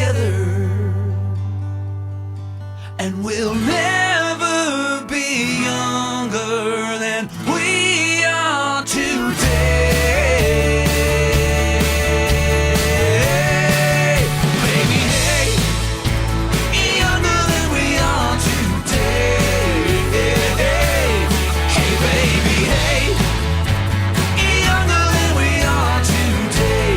together, and we'll never be younger than we are today. Baby, hey, younger than we are today. Hey, baby, hey, younger than we are today.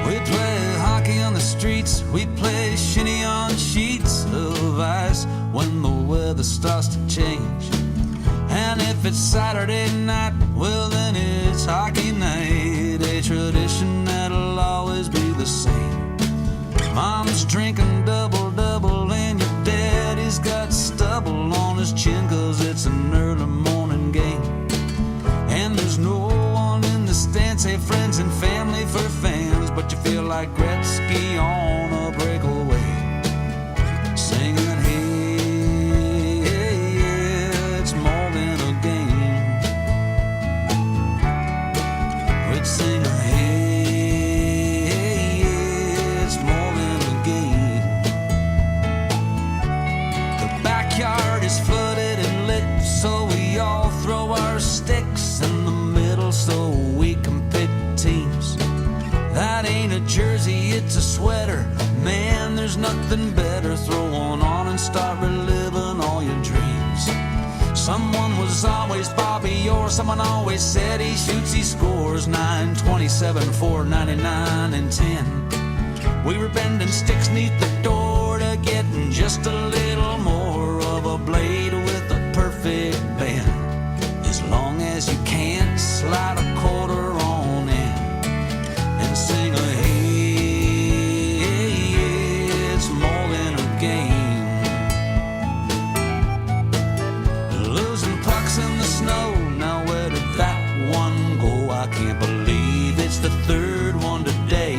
We play hockey on the streets, we play shinny on sheets of ice when the weather starts to change. And if it's Saturday night, well then it's hockey night, a tradition that'll always be the same. Mom's drinking double-double and your daddy's got stubble on his chin 'cause it's an early morning game. And there's no one in the stands, say friends and family for fans, but you feel like Gretzky on a breakaway, singing, hey, it's more than a game. We'd sing, hey, it's more than a game. The backyard is flooded and lit, so we all throw our sticks in the middle so we can pick teams. That ain't a jersey, it's a sweater. Man, there's nothing better. Throw one on and start reliving all your dreams. Someone was always Bobby Orr, someone always said he shoots, he scores. 9, 27, 4, 99, and 10. We were bending sticks neath the door to getting just a little more of a blade with a perfect bend. As long as you can't slide a quarter on in and sing a hey, it's more than a game. Losing pucks in the snow, now where did that one go? I can't believe it's the third one today.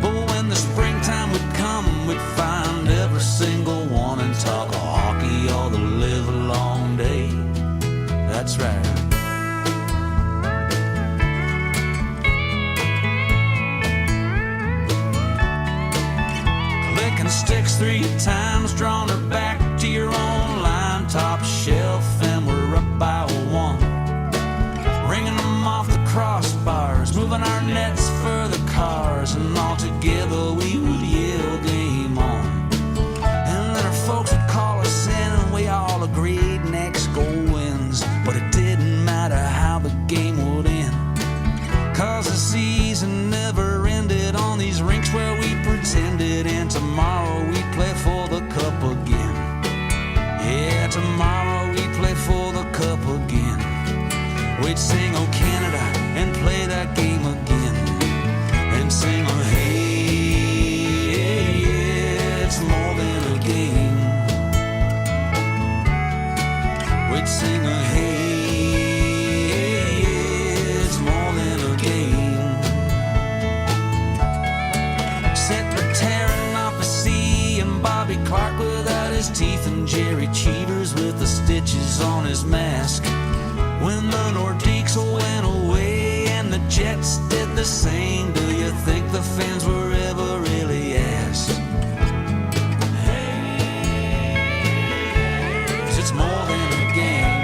But when the springtime would come, we'd find every single one and talk hockey all the live long day. That's right. Clicking sticks 3 times, drawing her back to your own line, top shelf, and we're up by 1. Ringing them off the crossbars, moving our nets for the cars, and all together we would yell game on. And then our folks would call us in and we all agreed next goal wins. But it didn't matter how the game would end, 'cause the season never ended on these rinks where we pretended. And tomorrow we play for the cup again. Yeah, tomorrow we play for the cup again. We'd sing "Oh Canada" and play that game again, and sing "Oh hey, it's more than a game." We'd sing "Oh hey, it's more than a game." Set for tearing off a C and Bobby Clark without his teeth, and Jerry Cheevers with the stitches on his mask. When the Nordiques went away and the Jets did the same, do you think the fans were ever really asked? Hey, 'cause it's more than a game.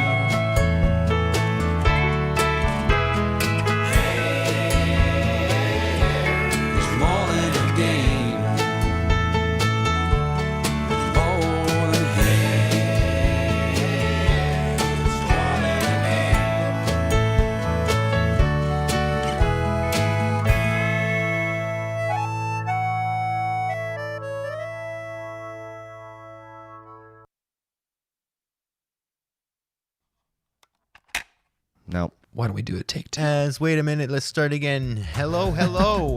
It's more than a game. More than Nope. Why don't we do a take two? Wait a minute, let's start again. Hello.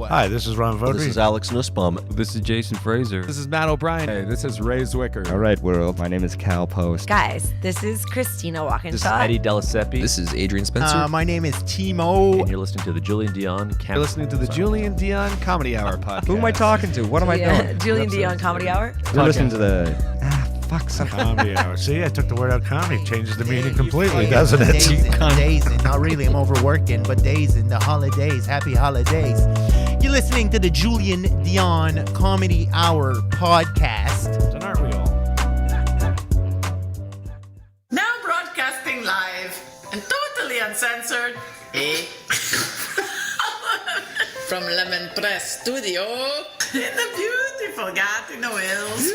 Hi, this is Ron Vodry. This is Alex Nussbaum. This is Jason Fraser. This is Matt O'Brien. Hey, this is Ray Zwicker. All right, world. My name is Cal Post. Guys, this is Christina Walkinshaw. This is Eddie Deliseppi. This is Adrian Spencer. My name is Timo. And you're listening to the Julien Dionne You're listening to the Julien Dionne Comedy Hour podcast. Who am I talking to? What am I doing? Julien Dionne Comedy Hour. You're listening to the... Comedy hour. See, I took the word out comedy. Changes the meaning completely, doesn't it? Dazing. Not really, I'm overworking, but dazing. The holidays. Happy holidays. You're listening to the Julien Dionne Comedy Hour podcast. And aren't we all? Now broadcasting live and totally uncensored, from Lemon Press Studio in the beautiful Gatineau Hills.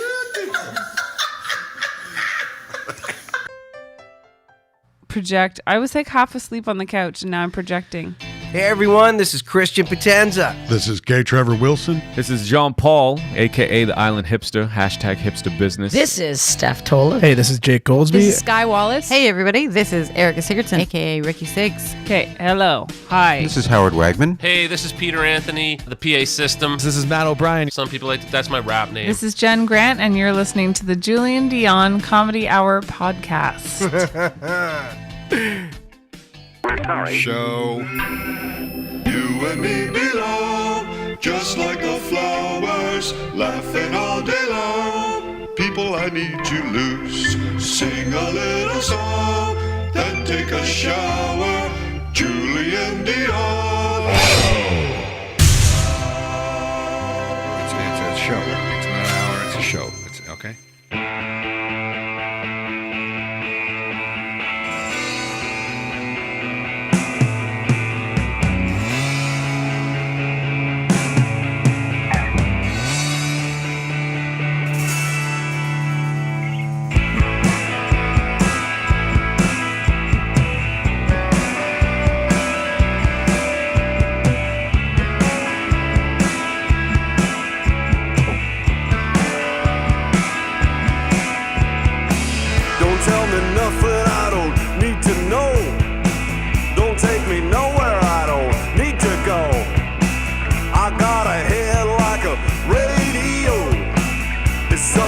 Project. I was like half asleep on the couch and now I'm projecting. Hey everyone, this is Christian Potenza. This is Gay Trevor Wilson. This is Jean Paul, a.k.a. the Island Hipster, hashtag hipster business. This is Steph Tola. Hey, this is Jake Goldsby. This is Sky Wallace. Hey everybody, this is Erica Sigurdsson, aka Ricky Siggs. Okay, hello. Hi. This is Howard Wagman. Hey, this is Peter Anthony, the PA system. This is Matt O'Brien. Some people like that's my rap name. This is Jen Grant and you're listening to the Julien Dionne Comedy Hour podcast. Show. You and me belong, just like the flowers, laughing all day long. People, I need you loose. Sing a little song, then take a shower. Julien Dionne. It's a show. It's not an hour, it's a show. It's okay.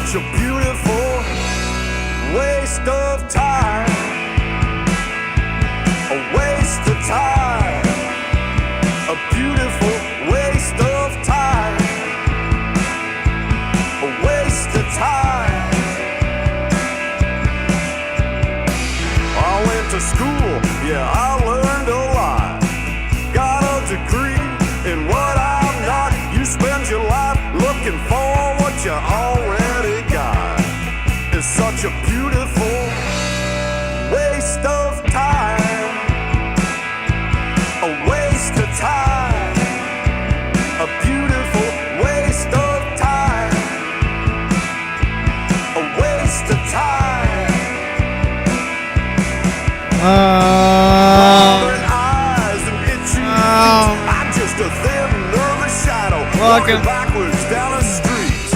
A beautiful waste of time. A waste of time. A beautiful waste of time. A waste of time. I went to school, yeah, I learned a lot. Got a degree in what I'm not. You spend your life looking for what you already got. It's such a beautiful waste of time. A waste of time. A beautiful waste of time. A waste of time. Eyes and itchy I'm just a thin nervous shadow. Welcome. Backwards down a street.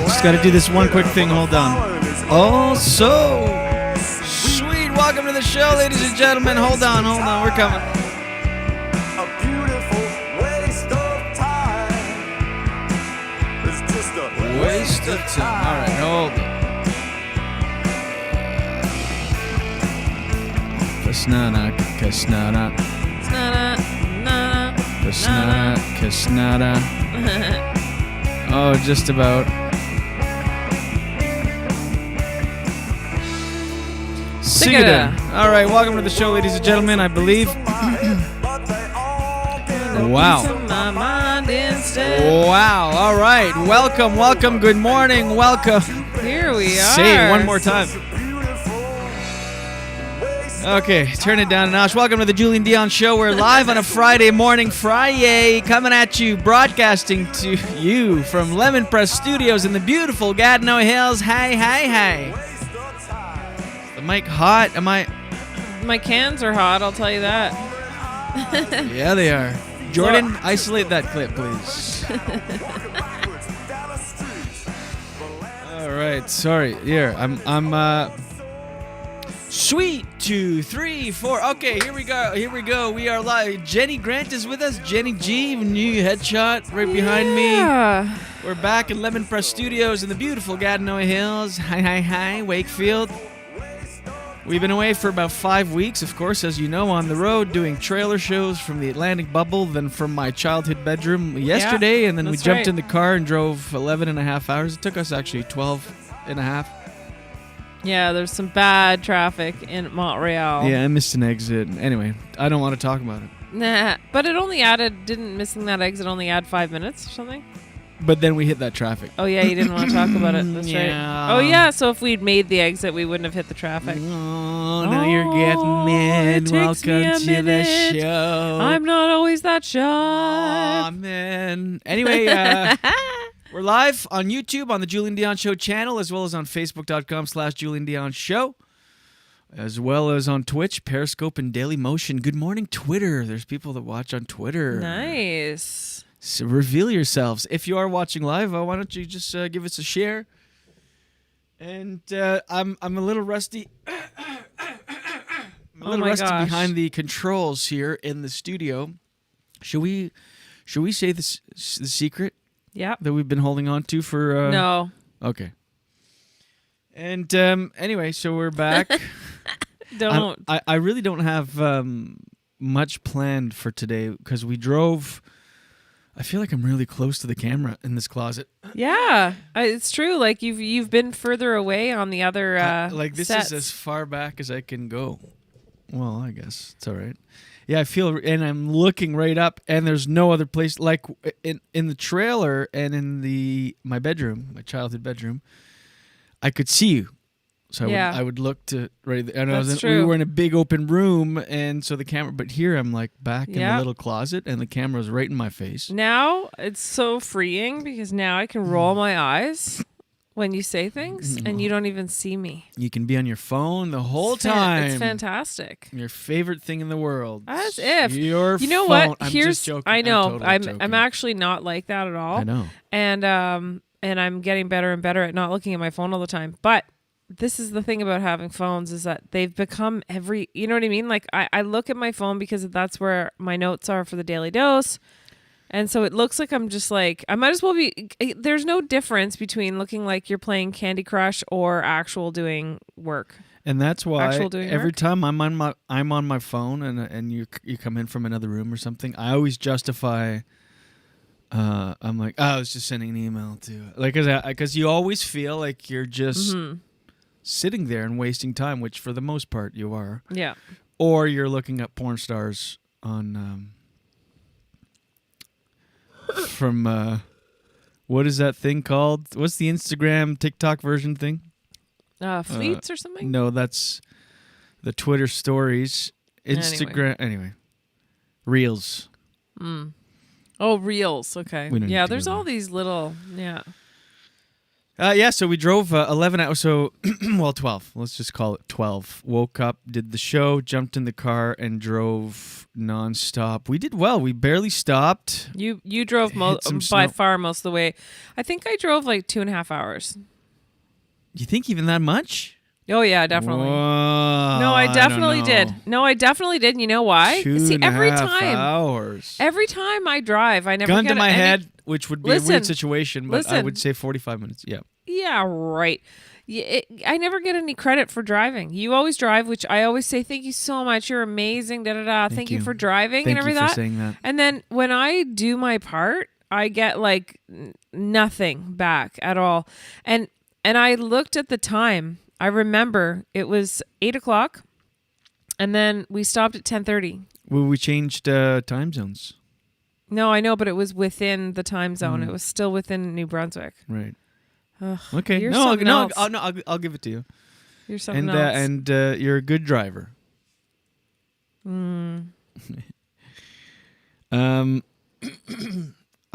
Just got to do this one quick thing. Hold on. Oh, so sweet. Welcome to the show, ladies and gentlemen. Hold on. We're coming. A beautiful waste of time. It's just a Waste of time. All right, hold on. Kasnada. Oh, just about. Sing it in. All right, welcome to the show, ladies and gentlemen. I believe. Wow. Wow. All right. Welcome. Good morning. Welcome. Here we are. Say it one more time. Okay, turn it down a notch. Welcome to the Julien Dionne Show. We're live on a Friday morning. Friday, coming at you, broadcasting to you from Lemon Press Studios in the beautiful Gatineau Hills. Hey. The mic hot? Am I? My cans are hot, I'll tell you that. Yeah, they are. Jordan, isolate that clip, please. All right, sorry. Here, I'm Sweet 2, 3, 4. Okay, here we go. We are live. Jenny Grant is with us. Jenny G, new headshot right behind me. We're back in Lemon Press Studios in the beautiful Gatineau Hills. Hi, Wakefield. We've been away for about 5 weeks, of course, as you know, on the road doing trailer shows from the Atlantic Bubble, then from my childhood bedroom yesterday, and then we jumped in the car and drove 11 and a half hours. It took us actually 12 and a half. Yeah, there's some bad traffic in Montreal. Yeah, I missed an exit. Anyway, I don't want to talk about it. Nah, but it only didn't missing that exit only add 5 minutes or something? But then we hit that traffic. Oh, yeah, you didn't want to talk about it. That's Yeah. right. Oh, yeah, so if we'd made the exit, we wouldn't have hit the traffic. Oh, now you're getting mad. Welcome to the show. I'm not always that shy. Aw, man. Anyway, we're live on YouTube on the Julien Dionne Show channel, as well as on Facebook.com/Julien Dionne Show, as well as on Twitch, Periscope, and Daily Motion. Good morning, Twitter. There's people that watch on Twitter. Nice. So reveal yourselves. If you are watching live, why don't you just give us a share? And I'm a little rusty. I'm a little rusty behind the controls here in the studio. Should we say the secret? Yeah. That we've been holding on to for... No. Okay. And anyway, so we're back. Don't. I really don't have much planned for today because we drove... I feel like I'm really close to the camera in this closet. Yeah, it's true. Like you've been further away on the other like this sets. is as far back as I can go. Well, I guess it's all right. Yeah, I feel, and I'm looking right up, and there's no other place like in the trailer and in my bedroom, my childhood bedroom. I could see you, so I would look to right there. And we were in a big open room, and so the camera. But here I'm like back in the little closet, and the camera's right in my face. Now it's so freeing because now I can roll my eyes when you say things, and you don't even see me. You can be on your phone the whole time. It's fantastic. Your favorite thing in the world. As if your you know phone. what? I'm Here's just joking. I know. I'm totally I'm actually not like that at all. I know. And I'm getting better and better at not looking at my phone all the time. But this is the thing about having phones is that they've become you know what I mean? Like I look at my phone because that's where my notes are for the Daily Dose. And so it looks like I'm just like, I might as well be, there's no difference between looking like you're playing Candy Crush or actual doing work. And that's why every time I'm on my phone and you come in from another room or something, I always justify, I'm like, I was just sending an email to, like, because you always feel like you're just sitting there and wasting time, which for the most part you are. Yeah. Or you're looking at porn stars on, from what is that thing called? What's the Instagram TikTok version thing? Fleets or something? No, that's the Twitter stories. Instagram anyway. Reels. Oh, Reels. Okay. Yeah, there's all these little so we drove 11 hours, so, 12. Let's just call it 12. Woke up, did the show, jumped in the car, and drove nonstop. We did well. We barely stopped. You drove by far most of the way. I think I drove like 2.5 hours. You think even that much? Oh, yeah, definitely. Whoa, no, I definitely did. No, I definitely did. You know why? See, every 2.5 hours. Every time I drive, I never gun get to my head, which would be a weird situation, but I would say 45 minutes. Yeah. Yeah, right. I never get any credit for driving. You always drive, which I always say, thank you so much. You're amazing. Da da da. Thank you for driving and everything. Thank you for saying that. And then when I do my part, I get like nothing back at all. And I looked at the time. I remember it was 8:00, and then we stopped at 10:30. Well, we changed time zones. No, I know, but it was within the time zone. It was still within New Brunswick. Right. Ugh, okay. I'll give it to you. You're something else. And you're a good driver.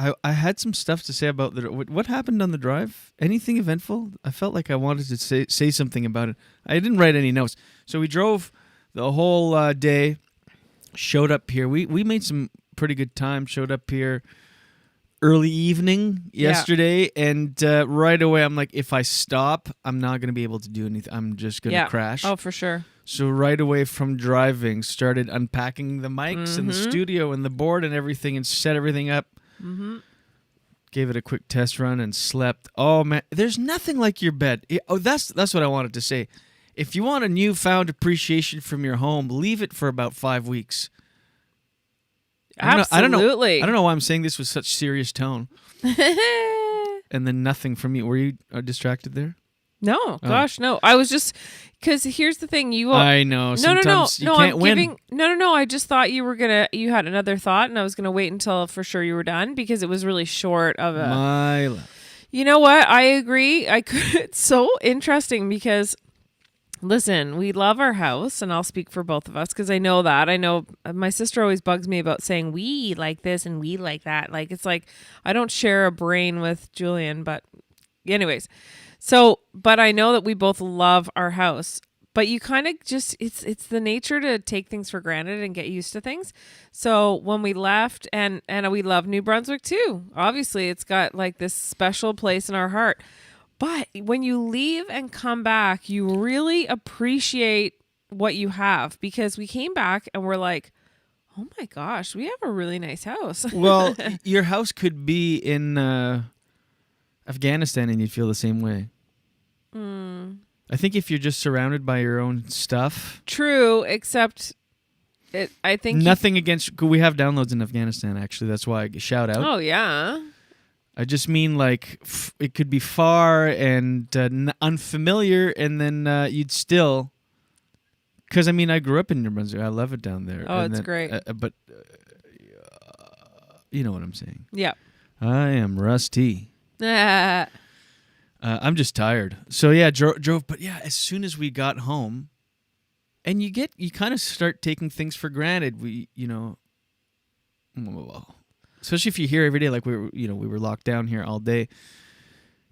I had some stuff to say about what happened on the drive. Anything eventful? I felt like I wanted to say something about it. I didn't write any notes. So we drove the whole day, showed up here. We made some pretty good time, showed up here. early evening yesterday, and right away I'm like, if I stop, I'm not going to be able to do anything. I'm just going to crash. Oh, for sure. So right away from driving, started unpacking the mics and the studio and the board and everything, and set everything up. Mm-hmm. Gave it a quick test run and slept. Oh man, there's nothing like your bed. That's what I wanted to say. If you want a newfound appreciation from your home, leave it for about 5 weeks. Absolutely. I don't know why I'm saying this with such serious tone. And then nothing from you. Were you distracted there? No, gosh, no. I was just because here's the thing. I know. Sometimes you can't win. No. I just thought you had another thought, and I was gonna wait until for sure you were done because it was really short of a. My love. You know what? I agree. It's so interesting because. Listen, we love our house, and I'll speak for both of us because I know that. I know my sister always bugs me about saying we like this and we like that. Like, it's like I don't share a brain with Julien, but anyways. So, but I know that we both love our house, but you kind of just, it's the nature to take things for granted and get used to things. So when we left, and we love New Brunswick too, obviously it's got like this special place in our heart. But when you leave and come back, you really appreciate what you have because we came back and we're like, oh my gosh, we have a really nice house. Well, your house could be in Afghanistan and you'd feel the same way. I think if you're just surrounded by your own stuff. True, except I think nothing against. We have downloads in Afghanistan, actually. That's why I shout out. Oh, yeah. I just mean like it could be far and unfamiliar, and then you'd still. Because I mean, I grew up in New Brunswick. I love it down there. Oh, it's great. But you know what I'm saying. Yeah. I am rusty. I'm just tired. So yeah, drove. But yeah, as soon as we got home, and you kind of start taking things for granted. Especially if you're here every day, like we were locked down here all day.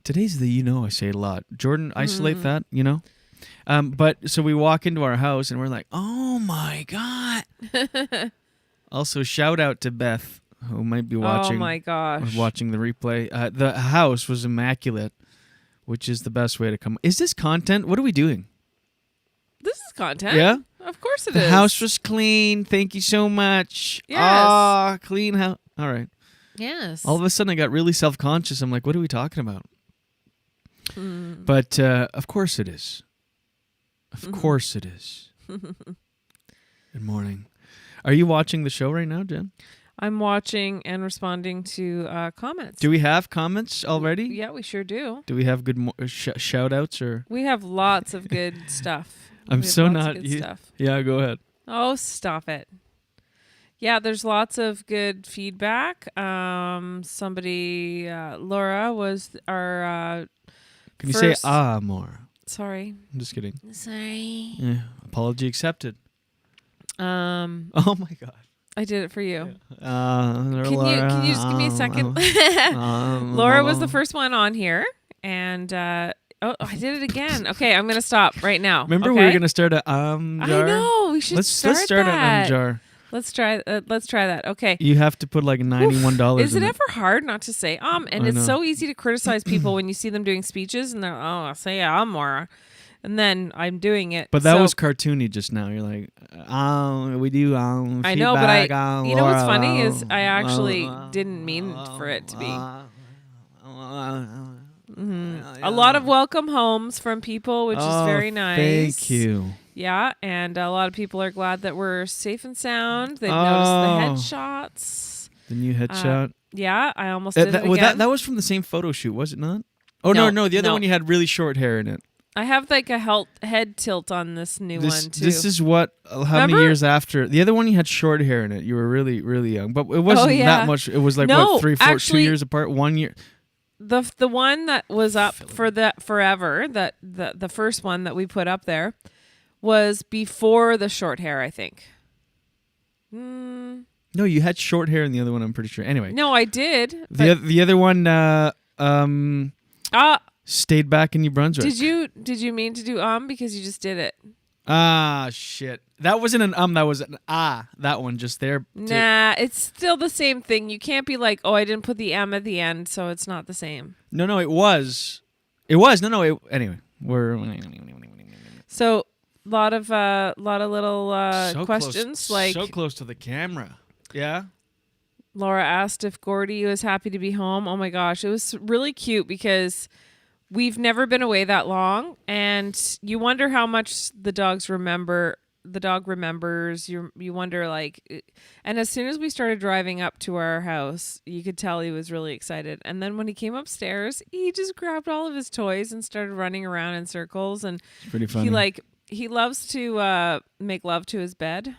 Today's I say it a lot. Jordan, isolate that, But so we walk into our house and we're like, oh my God. Also, shout out to Beth, who might be watching. Oh my gosh. Watching the replay. The house was immaculate, which is the best way to come. Is this content? What are we doing? This is content. Yeah? Of course it is. is. The house was clean. Thank you so much. Yes. Clean house. All right. Yes. All of a sudden, I got really self-conscious. I'm like, what are we talking about? But of course it is. Of course it is. Good morning. Are you watching the show right now, Jen? I'm watching and responding to comments. Do we have comments already? Yeah, we sure do. Do we have good shout-outs? Or? We have lots of good stuff. I'm so not... Yeah, go ahead. Oh, stop it. Yeah, there's lots of good feedback. Somebody, Laura was our Can you first... say more? Sorry. I'm just kidding. Sorry. Yeah, apology accepted. Oh my God. I did it for you. Can you just give me a second? Laura was the first one on here, and I did it again. Okay, I'm gonna stop right now. Remember, okay? we were gonna start a jar. I know we should let's start an jar. Let's try that. Okay. You have to put like $91. Is it ever hard not to say And it's so easy to criticize people when you see them doing speeches and they're say more, and then I'm doing it. But that was cartoony just now. You're like, we do. I know, but you know what's funny is I actually didn't mean for it to be. A lot of welcome homes from people, which is very nice. Thank you. Yeah, and a lot of people are glad that we're safe and sound. They've noticed the headshots. The new headshot. Yeah, I almost did it again. That was from the same photo shoot, was it not? Oh, no. The other one, you had really short hair in it. I have like a head tilt on this new one, too. This is how many years after? The other one, you had short hair in it. You were really, really young. But it wasn't that much. It was like, 2 years apart? 1 year? The one that was up for forever, the first one that we put up there, was before the short hair, I think. No, you had short hair in the other one, I'm pretty sure. Anyway. No, I did. The other one stayed back in New Brunswick. Did you mean to do because you just did it? Ah, shit. That wasn't an that was an that one just there. Nah, it's still the same thing. You can't be like, oh, I didn't put the M at the end, so it's not the same. No, it was. It was. No, anyway, we're... So, lot of little questions. Close, so close to the camera. Yeah? Laura asked if Gordy was happy to be home. Oh my gosh, it was really cute because we've never been away that long, and you wonder how much the dog remembers. You wonder, like, and as soon as we started driving up to our house, you could tell he was really excited. And then when he came upstairs, he just grabbed all of his toys and started running around in circles. And it's pretty funny. He loves to make love to his bed.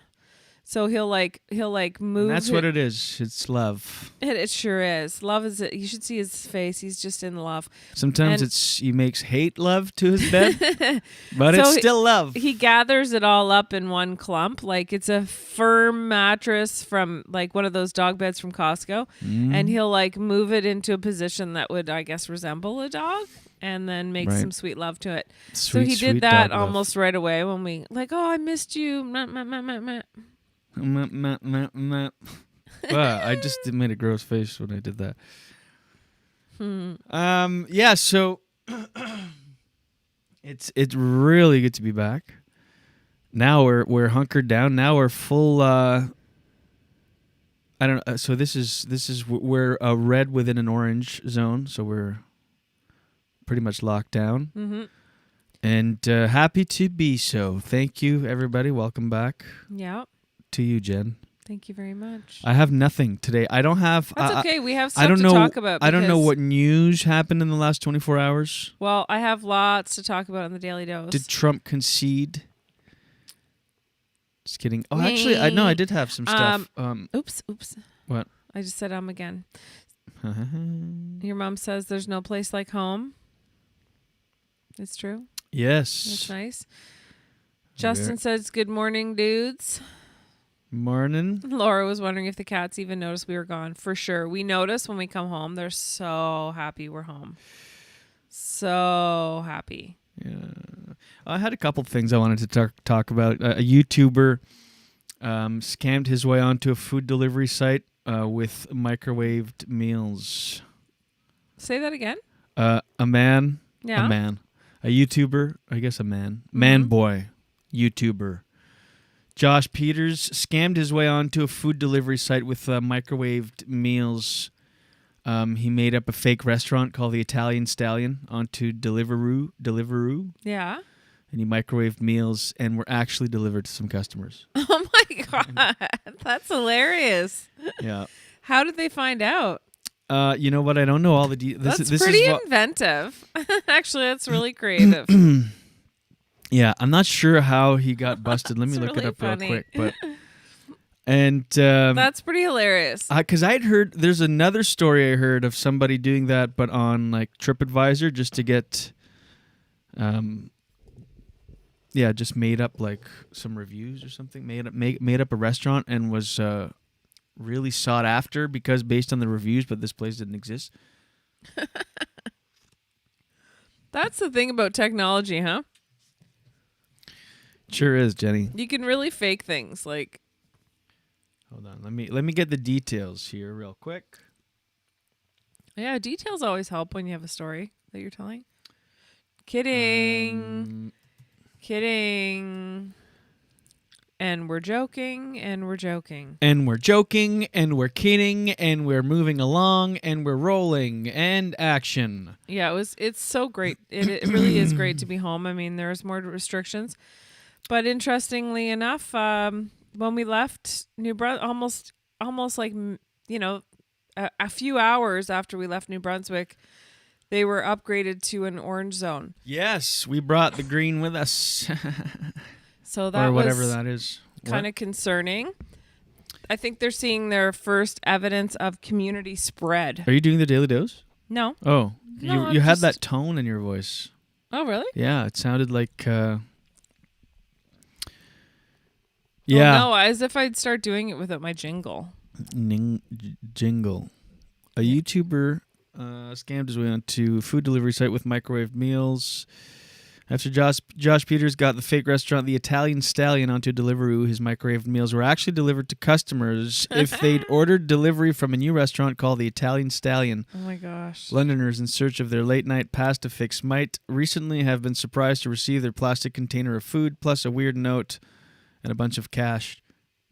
So he'll move. And that's what it is. It's love. It sure is. Love is it. You should see his face. He's just in love. Sometimes he makes hate love to his bed, but it's still love. He gathers it all up in one clump. Like it's a firm mattress from like one of those dog beds from Costco. And he'll like move it into a position that would, I guess, resemble a dog. And then make some sweet love to it. So he did that almost right away when we like, oh, I missed you. I just made a gross face when I did that. Yeah, so it's really good to be back. Now we're hunkered down. Now we're full. I don't know. So this is we're a red within an orange zone. So we're pretty much locked down. Mm-hmm. And happy to be so. Thank you, everybody. Welcome back. Yeah. To you, Jen. Thank you very much. I have nothing today. I don't have... That's okay. We have stuff to talk about. I don't know what news happened in the last 24 hours. Well, I have lots to talk about in the Daily Dose. Did Trump concede? Just kidding. Oh, actually, I did have some stuff. Oops. What? I just said again. Your mom says there's no place like home. It's true. Yes. That's nice. Justin says, good morning, dudes. Morning. Laura was wondering if the cats even noticed we were gone. For sure. We notice when we come home. They're so happy we're home. So happy. Yeah. I had a couple things I wanted to talk about. A YouTuber scammed his way onto a food delivery site with microwaved meals. Say that again? A man. Yeah. A man. A YouTuber. I guess a man. Man boy. YouTuber. Josh Peters scammed his way onto a food delivery site with microwaved meals. He made up a fake restaurant called the Italian Stallion onto Deliveroo. Yeah. And he microwaved meals and were actually delivered to some customers. Oh my God. That's hilarious. Yeah. How did they find out? You know what? I don't know all the details. That's pretty inventive. Actually, that's really creative. Yeah, I'm not sure how he got busted. Let me look it up real quick. But that's pretty hilarious. Because I'd heard there's another story I heard of somebody doing that, but on like TripAdvisor, just to get, just made up like some reviews or something. Made up a restaurant and was really sought after because based on the reviews, but this place didn't exist. That's the thing about technology, huh? Sure is, Jenny. You can really fake things. Like, hold on, let me get the details here real quick. Yeah, details always help when you have a story that you're telling. Kidding. And we're joking, and we're joking. And we're joking, and we're kidding, and we're moving along, and we're rolling, and action. Yeah, it's so great. It really is great to be home. I mean, there's more restrictions. But interestingly enough, when we left New Brunswick, almost like, a few hours after we left New Brunswick, they were upgraded to an orange zone. Yes, we brought the green with us. So that or whatever was that is. Kind of concerning. I think they're seeing their first evidence of community spread. Are you doing the Daily Dose? No. Oh, no, you had that tone in your voice. Oh, really? Yeah, it sounded like... Yeah. Oh, no, as if I'd start doing it without my jingle. Jingle. A YouTuber scammed his way onto a food delivery site with microwave meals. After Josh Peters got the fake restaurant The Italian Stallion onto Deliveroo, his microwaved meals were actually delivered to customers if they'd ordered delivery from a new restaurant called The Italian Stallion. Oh my gosh. Londoners in search of their late-night pasta fix might recently have been surprised to receive their plastic container of food, plus a weird note and a bunch of cash.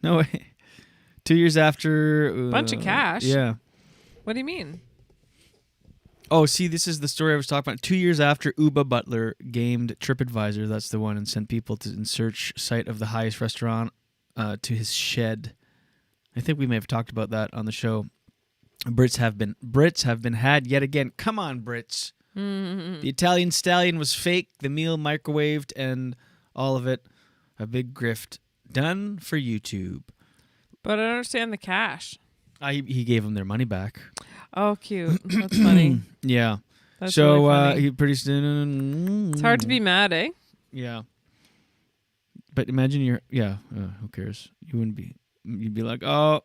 No way. 2 years after... bunch of cash? Yeah. What do you mean? Oh, see, this is the story I was talking about. 2 years after Uba Butler gamed TripAdvisor, that's the one, and sent people to in search site of the highest restaurant to his shed. I think we may have talked about that on the show. Brits have been had yet again. Come on, Brits. Mm-hmm. The Italian Stallion was fake, the meal microwaved, and all of it a big grift done for YouTube. But I don't understand the cash. He gave them their money back. Oh, cute. That's funny. Yeah. That's so really funny. he pretty soon. It's hard to be mad, eh? Yeah. But imagine who cares? You wouldn't be. You'd be like, oh,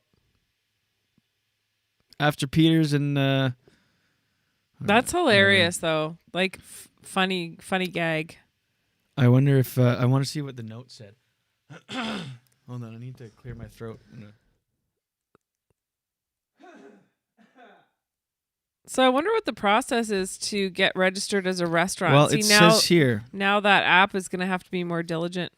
after Peters and. That's hilarious, though. Like funny gag. I wonder if I want to see what the note said. Hold on, I need to clear my throat. So I wonder what the process is to get registered as a restaurant. Well, it says here. Now that app is going to have to be more diligent.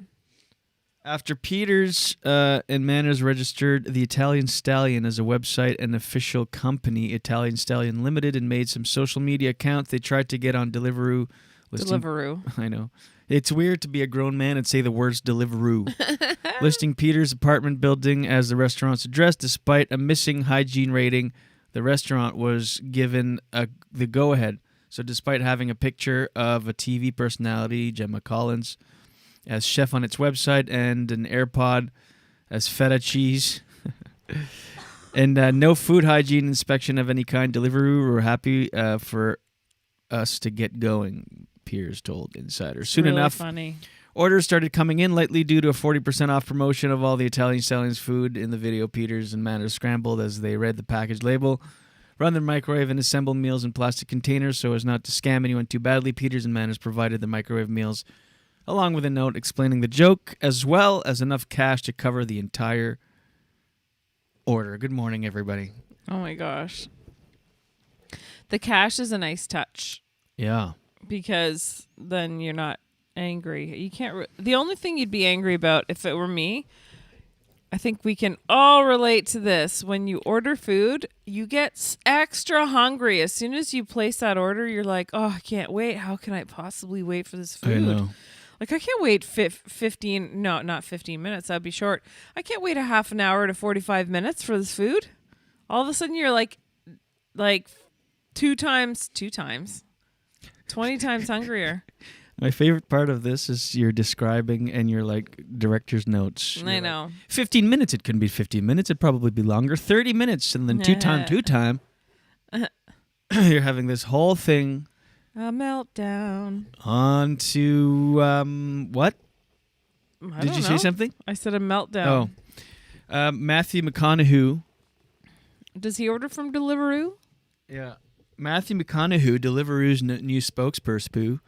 After Peters and Manners registered the Italian Stallion as a website and official company, Italian Stallion Limited, and made some social media accounts, they tried to get on Deliveroo. Deliveroo. I know. It's weird to be a grown man and say the words Deliveroo. Listing Peters' apartment building as the restaurant's address, despite a missing hygiene rating. The restaurant was given the go-ahead. So despite having a picture of a TV personality, Gemma Collins, as chef on its website, and an AirPod as feta cheese, and no food hygiene inspection of any kind, Deliveroo were happy for us to get going, Piers told insiders. Soon really enough, funny. Orders started coming in lately due to a 40% off promotion of all the Italian Stallion's food. In the video, Peters and Manners scrambled as they read the package label. Run their microwave and assemble meals in plastic containers so as not to scam anyone too badly. Peters and Manners provided the microwave meals along with a note explaining the joke, as well as enough cash to cover the entire order. Good morning, everybody. Oh my gosh. The cash is a nice touch. Yeah. Because then you're not angry. You can't. The only thing you'd be angry about if it were me, I think we can all relate to this. When you order food, you get extra hungry. As soon as you place that order, you're like, oh, I can't wait. How can I possibly wait for this food? I know. Like, I can't wait 15, no, not 15 minutes. That'd be short. I can't wait a half an hour to 45 minutes for this food. All of a sudden, you're like 20 times hungrier. My favorite part of this is you're describing and you're like director's notes. I know. 15 minutes. It couldn't be 15 minutes. It'd probably be longer. 30 minutes. And then two time. You're having this whole thing. A meltdown. On to what? Did you say something? I said a meltdown. Oh. Matthew McConaughey. Does he order from Deliveroo? Yeah. Matthew McConaughey, Deliveroo's new spokesperson,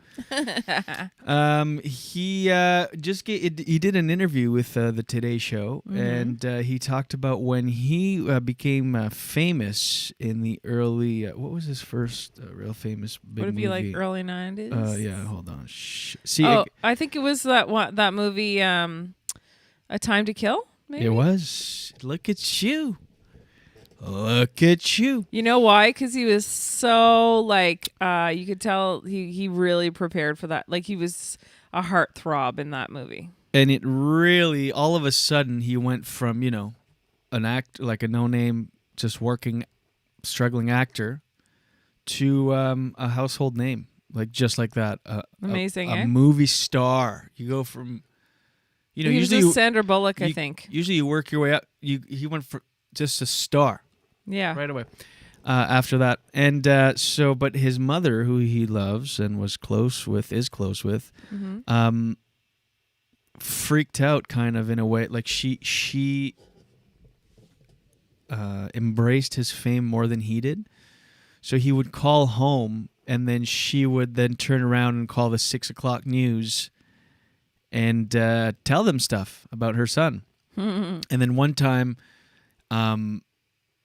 he did an interview with the Today Show, and he talked about when he became famous in the early. What was his first real famous big movie? Would it be like early 90s? Yeah. Hold on. I think it was that movie, A Time to Kill. Maybe? It was. Look at you. Look at you. You know why? Because he was so you could tell he really prepared for that. Like, he was a heartthrob in that movie. And it really, all of a sudden, he went from, an act like a no-name, just working, struggling actor, to a household name, just like that. Amazing, a movie star. You go from, usually Sandra Bullock, I think. Usually you work your way up. He went for just a star. Yeah. Right away. After that. And but his mother, who he loves and is close with, freaked out kind of in a way. Like she embraced his fame more than he did. So he would call home, and then she would then turn around and call the 6 o'clock news and tell them stuff about her son. And then one time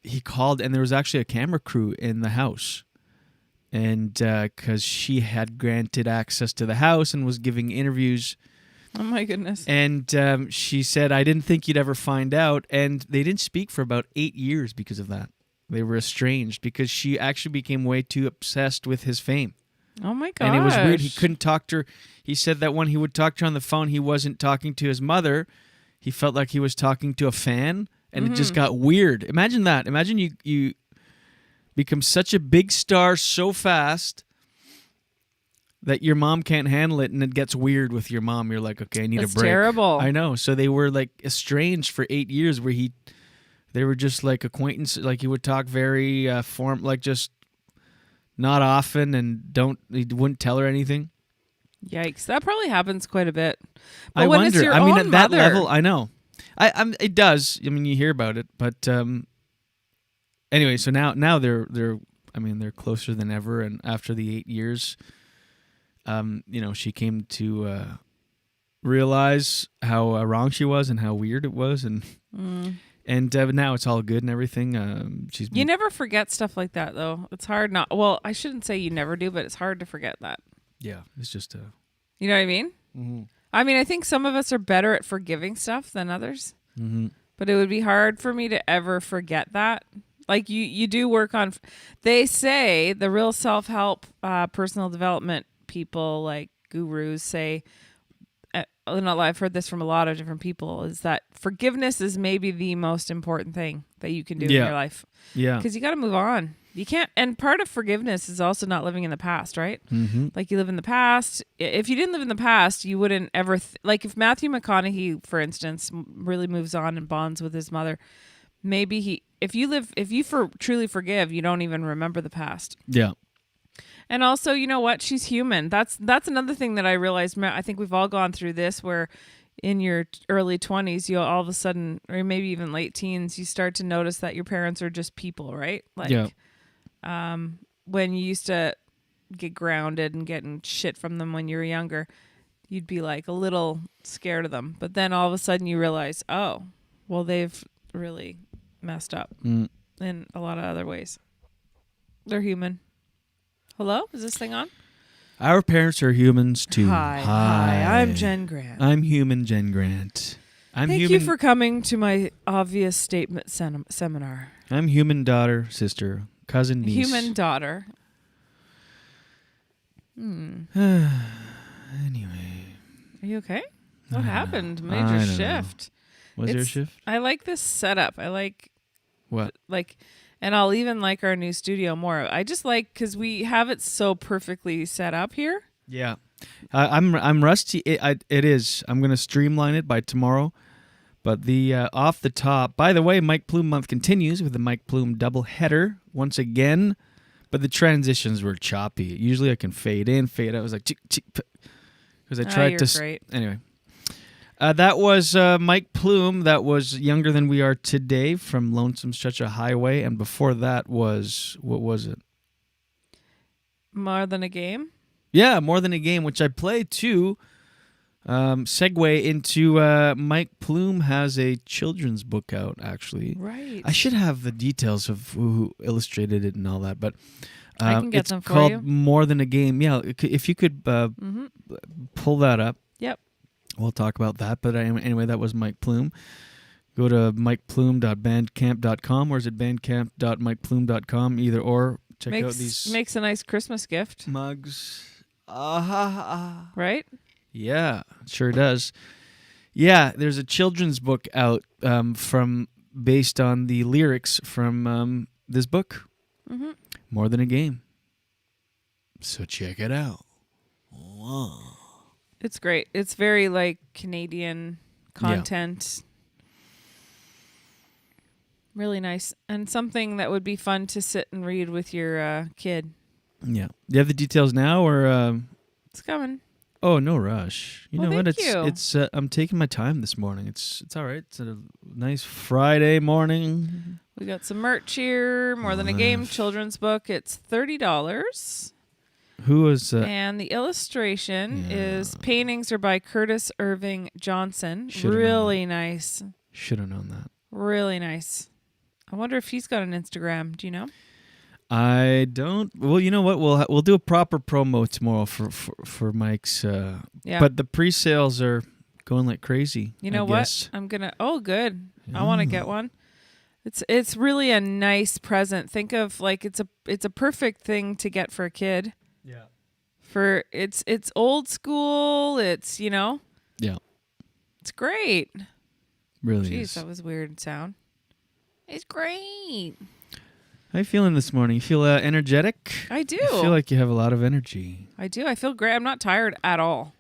he called, and there was actually a camera crew in the house. And because she had granted access to the house and was giving interviews. Oh, my goodness. And she said, I didn't think you'd ever find out. And they didn't speak for about 8 years because of that. They were estranged because she actually became way too obsessed with his fame. Oh, my gosh. And it was weird. He couldn't talk to her. He said that when he would talk to her on the phone, he wasn't talking to his mother. He felt like he was talking to a fan. And it just got weird. Imagine that. Imagine you become such a big star so fast that your mom can't handle it, and it gets weird with your mom. You're like, okay, I need That's a break. terrible. I know. So they were like estranged for 8 years, where they were just like acquaintances. Like he would talk very like just not often, and he wouldn't tell her anything. Yikes! That probably happens quite a bit. But I when wonder. It's your I mean, own at that mother, level, I know. It does. I mean, you hear about it, but anyway. So now they're closer than ever, and after the 8 years, she came to realize how wrong she was and how weird it was, and now it's all good and everything. You never forget stuff like that, though. It's hard not. Well, I shouldn't say you never do, but it's hard to forget that. Yeah, it's just You know what I mean? Mm-hmm. I mean, I think some of us are better at forgiving stuff than others. Mm-hmm. But it would be hard for me to ever forget that. Like you do work on. They say the real self-help, personal development people, like gurus, say. I've heard this from a lot of different people. Is that forgiveness is maybe the most important thing that you can do in your life. Yeah, because you got to move on. You can't. And part of forgiveness is also not living in the past, right? Mm-hmm. Like you live in the past. If you didn't live in the past, you wouldn't ever. Like if Matthew McConaughey, for instance, really moves on and bonds with his mother, maybe if you truly forgive, you don't even remember the past. Yeah. And also, you know what? She's human. That's another thing that I realized. I think we've all gone through this, where in your early 20s, you all of a sudden, or maybe even late teens, you start to notice that your parents are just people, right? Like, when you used to get grounded and getting shit from them when you were younger, you'd be like a little scared of them. But then all of a sudden you realize, oh, well, they've really messed up in a lot of other ways. They're human. Hello? Is this thing on? Our parents are humans too. Hi. I'm Jen Grant. I'm human Jen Grant. Thank you for coming to my obvious statement seminar. I'm human daughter, sister, cousin, niece. Human daughter. Anyway. Are you okay? What happened? Major shift. Was there a shift? I like this setup. I like... What? And I'll even like our new studio more. I just like, because we have it so perfectly set up here. Yeah. I'm rusty. It is. I'm going to streamline it by tomorrow. But the off the top, by the way, Mike Plume month continues with the Mike Plume double header once again. But the transitions were choppy. Usually I can fade in, fade out. I was like, because I tried to. Great. Anyway. That was Mike Plume. That was Younger Than We Are Today from Lonesome Stretch of Highway. And before that was, what was it? More Than a Game? Yeah, More Than a Game, which I played too. Segue into Mike Plume has a children's book out, actually. Right. I should have the details of who illustrated it and all that, but I can get it's them for called you. More Than a Game. Yeah, if you could pull that up. Yep. We'll talk about that. But anyway, that was Mike Plume. Go to mikeplume.bandcamp.com, or is it bandcamp.mikeplume.com? Either or. Check out these. Makes a nice Christmas gift. Mugs. Right? Yeah, sure does. Yeah, there's a children's book out based on the lyrics from this book. Mm-hmm. More Than a Game. So check it out. Wow. It's great. It's very like Canadian content. Yeah. Really nice. And something that would be fun to sit and read with your kid. Yeah. Do you have the details now, or it's coming. Oh, no rush. You know what? It's I'm taking my time this morning. It's all right. It's a nice Friday morning. We got some merch here. More Than a Game children's book. It's $30. Who was... and the illustration is paintings are by Curtis Irving Johnson. Should've really nice. Should have known that. Really nice. I wonder if he's got an Instagram. Do you know? I don't. Well, you know what? We'll do a proper promo tomorrow for Mike's. Yeah. But the pre-sales are going like crazy. You know I what? guess. I'm gonna. Oh, good. I want to get one. It's really a nice present. Think of like it's a perfect thing to get for a kid. Yeah. For it's old school. It's Yeah. It's great. Really Jeez, is. that was weird sound. It's great. How you feeling this morning? You feel energetic? I do. I feel like you have a lot of energy. I do. I feel great. I'm not tired at all.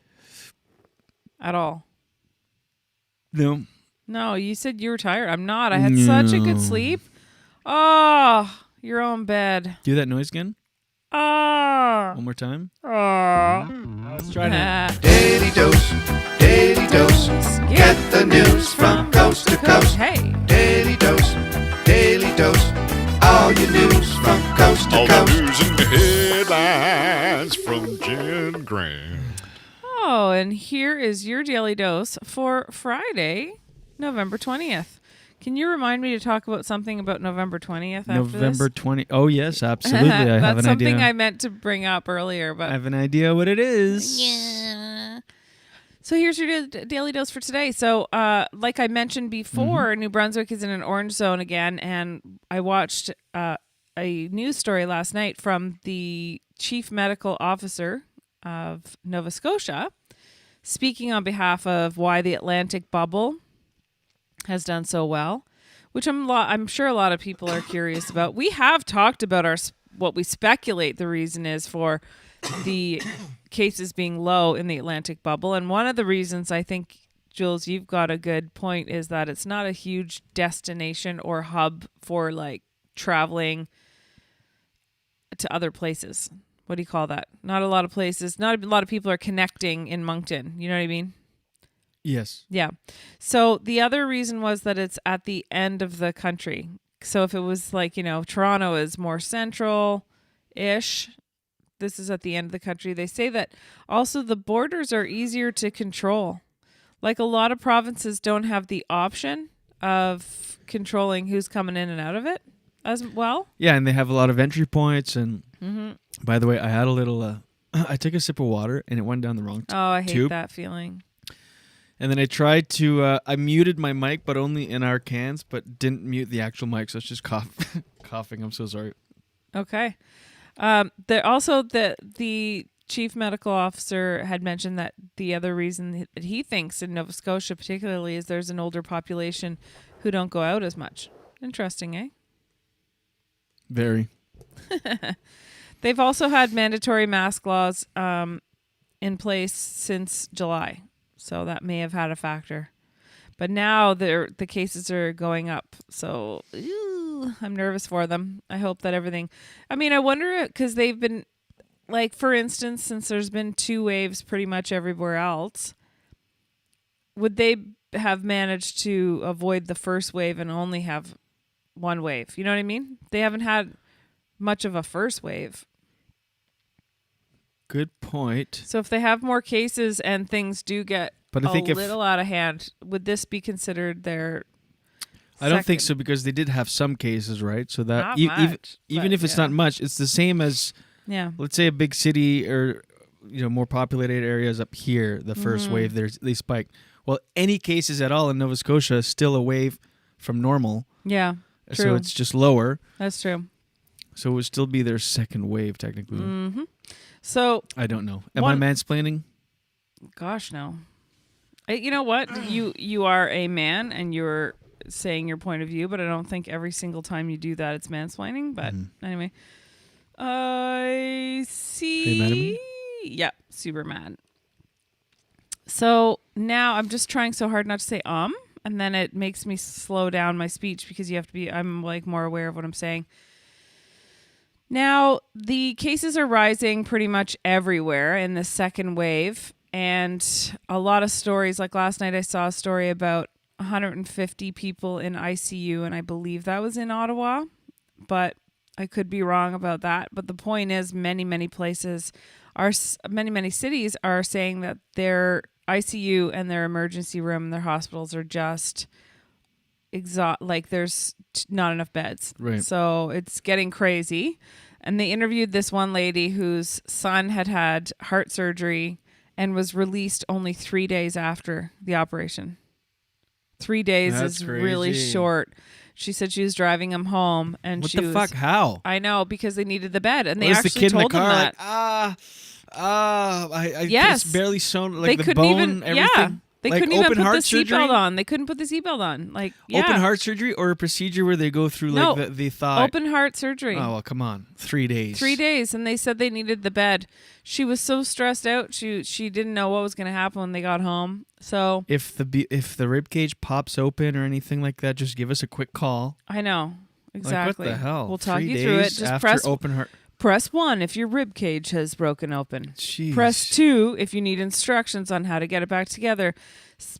At all. No. No, you said you were tired. I'm not. I had such a good sleep. Oh, your own bed. Do that noise again. Oh. One more time. Oh. Let's try that. Daily dose, daily dose. Get the news from coast to coast. Hey. Daily dose, daily dose. All your news from coast to All coast. the news and the headlines from Jen Grant. Oh, and here is your daily dose for Friday, November 20th. Can you remind me to talk about something about November 20th after November this? 20. Oh, yes, absolutely. I have an idea. That's something I meant to bring up earlier. But I have an idea what it is. Yeah. So here's your daily dose for today. So like I mentioned before, New Brunswick is in an orange zone again. And I watched a news story last night from the chief medical officer of Nova Scotia speaking on behalf of why the Atlantic bubble has done so well, which I'm sure a lot of people are curious about. We have talked about what we speculate the reason is for the cases being low in the Atlantic bubble. And one of the reasons, I think, Jules, you've got a good point, is that it's not a huge destination or hub for like traveling to other places. What do you call that? Not a lot of places. Not a lot of people are connecting in Moncton. You know what I mean? Yes. Yeah. So the other reason was that it's at the end of the country. So if it was like, Toronto is more central-ish, this is at the end of the country. They say that also the borders are easier to control. Like a lot of provinces don't have the option of controlling who's coming in and out of it as well. Yeah, and they have a lot of entry points. And Mm-hmm. by the way, I had a little, I took a sip of water and it went down the wrong tube. Oh, I hate that feeling. And then I tried to, I muted my mic, but only in our cans, but didn't mute the actual mic. So it's just coughing. I'm so sorry. Okay. Also, the chief medical officer had mentioned that the other reason that he thinks in Nova Scotia particularly is there's an older population who don't go out as much. Interesting, eh? Very. They've also had mandatory mask laws in place since July, so that may have had a factor. But now the cases are going up, so I'm nervous for them. I hope that everything... I mean, I wonder, because they've been, like, for instance, since there's been 2 waves pretty much everywhere else, would they have managed to avoid the first wave and only have 1 wave? You know what I mean? They haven't had much of a first wave. Good point. So if they have more cases and things do get little out of hand, would this be considered their I don't think so, because they did have some cases, right? So that Not much, even but if it's not much, it's the same as, let's say a big city or more populated areas up here. The first wave, they spike. Well, any cases at all in Nova Scotia is still a wave from normal. Yeah, true. So it's just lower. That's true. So it would still be their second wave technically. Mm-hmm. So I don't know. Am I mansplaining? Gosh, no. You know what? You are a man and you're saying your point of view, but I don't think every single time you do that it's mansplaining. But anyway, I see. Are you mad at me? Yep, super mad. So now I'm just trying so hard not to say and then it makes me slow down my speech because I'm like more aware of what I'm saying. Now, the cases are rising pretty much everywhere in the second wave, and a lot of stories, like last night I saw a story about 150 people in ICU, and I believe that was in Ottawa, but I could be wrong about that. But the point is, many places are, many cities are saying that their ICU and their emergency room and their hospitals are just like there's not enough beds. Right. So it's getting crazy. And they interviewed this one lady whose son had heart surgery and was released only 3 days after the operation. 3 days That's is really crazy. short. She said she was driving him home, and What she the was, fuck? How? I know, because they needed the bed, and they Was actually the kid told in the car them that. Yes. It's barely sewn, like they the couldn't bone, even, everything. Yeah, they Like couldn't even open put heart the surgery? seatbelt on. They couldn't put the seatbelt on. Like, yeah. Open heart surgery or a procedure where they go through like No, the thigh? open heart surgery. Oh, well, come on. 3 days. 3 days, and they said they needed the bed. She was so stressed out. She didn't know what was going to happen when they got home. So If the rib cage pops open or anything like that, just give us a quick call. I know exactly. Like, what the hell? We'll talk 3 you through it. days Just after open heart. Press 1 if your rib cage has broken open. Jeez. Press 2 if you need instructions on how to get it back together.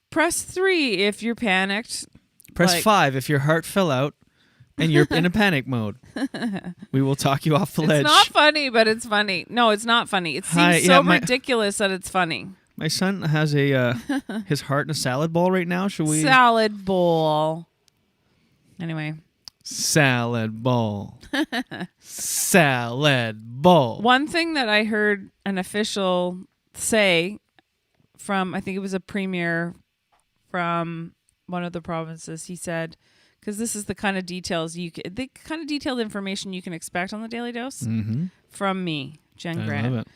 Press 3 if you're panicked. Press 5 if your heart fell out and you're in a panic mode. We will talk you off the ledge. It's not funny, but it's funny. No, it's not funny. It seems Hi, so yeah, my- ridiculous that it's funny. My son has his heart in a salad bowl right now. Should we? Salad bowl. Anyway. Salad bowl. Salad bowl. One thing that I heard an official say from, I think it was a premier from one of the provinces, he said, because this is the kind of details the kind of detailed information you can expect on the Daily Dose from me, Jen Grant. I love it.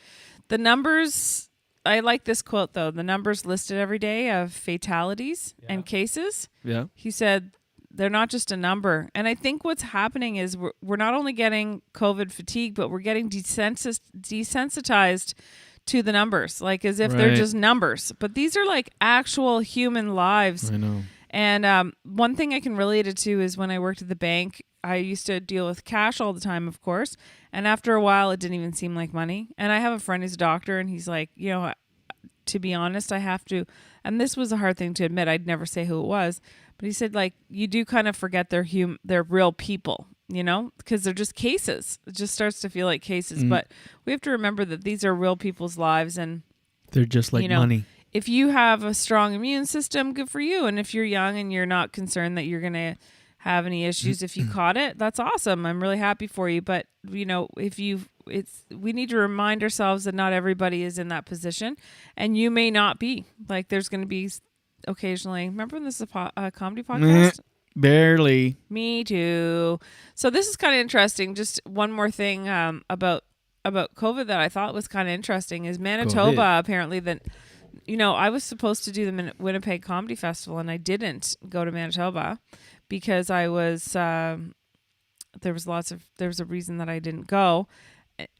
The numbers, I like this quote though, the numbers listed every day of fatalities and cases. Yeah. He said, they're not just a number. And I think what's happening is we're not only getting COVID fatigue, but we're getting desensitized to the numbers, like as if they're Right. just numbers. But these are like actual human lives. I know. And one thing I can relate it to is when I worked at the bank, I used to deal with cash all the time, of course. And after a while, it didn't even seem like money. And I have a friend who's a doctor, and he's like, you know, to be honest, I have to, and this was a hard thing to admit. I'd never say who it was, but he said, like, you do kind of forget they're real people, you know, because they're just cases. It just starts to feel like cases. But we have to remember that these are real people's lives, and They're just like you know, money. if you have a strong immune system, good for you. And if you're young and you're not concerned that you're going to have any issues if you caught it, that's awesome. I'm really happy for you. But, you know, we need to remind ourselves that not everybody is in that position, and you may not be. Like, there's going to be occasionally, remember when this is a comedy podcast? Barely. Me too. So this is kind of interesting. Just one more thing about COVID that I thought was kind of interesting is Manitoba. COVID. Apparently, that, you know, I was supposed to do the Winnipeg Comedy Festival, and I didn't go to Manitoba because I was there was a reason that I didn't go,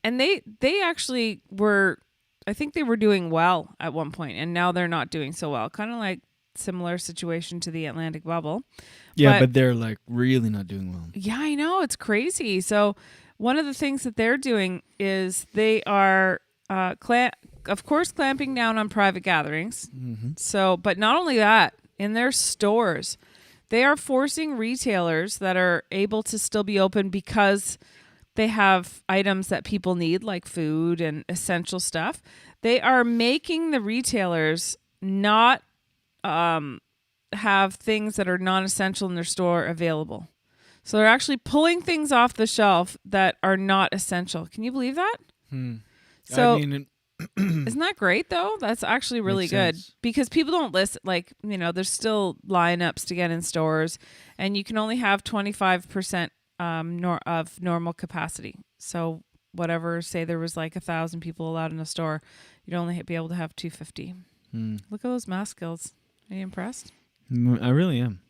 and they actually were, I think they were doing well at one point, and now they're not doing so well. Kind of like similar situation to the Atlantic bubble. Yeah, but they're like really not doing well. Yeah, I know. It's crazy. So one of the things that they're doing is they are, of course, clamping down on private gatherings. So, but not only that, in their stores, they are forcing retailers that are able to still be open because they have items that people need, like food and essential stuff. They are making the retailers not have things that are non-essential in their store available. So they're actually pulling things off the shelf that are not essential. Can you believe that? So I mean, isn't that great though? That's actually really Makes good sense. because people don't list, like, you know, there's still lineups to get in stores, and you can only have 25% of normal capacity. So whatever, say there was like 1,000 people allowed in a store, you'd only be able to have 250. Look at those math skills. Are you impressed? I really am.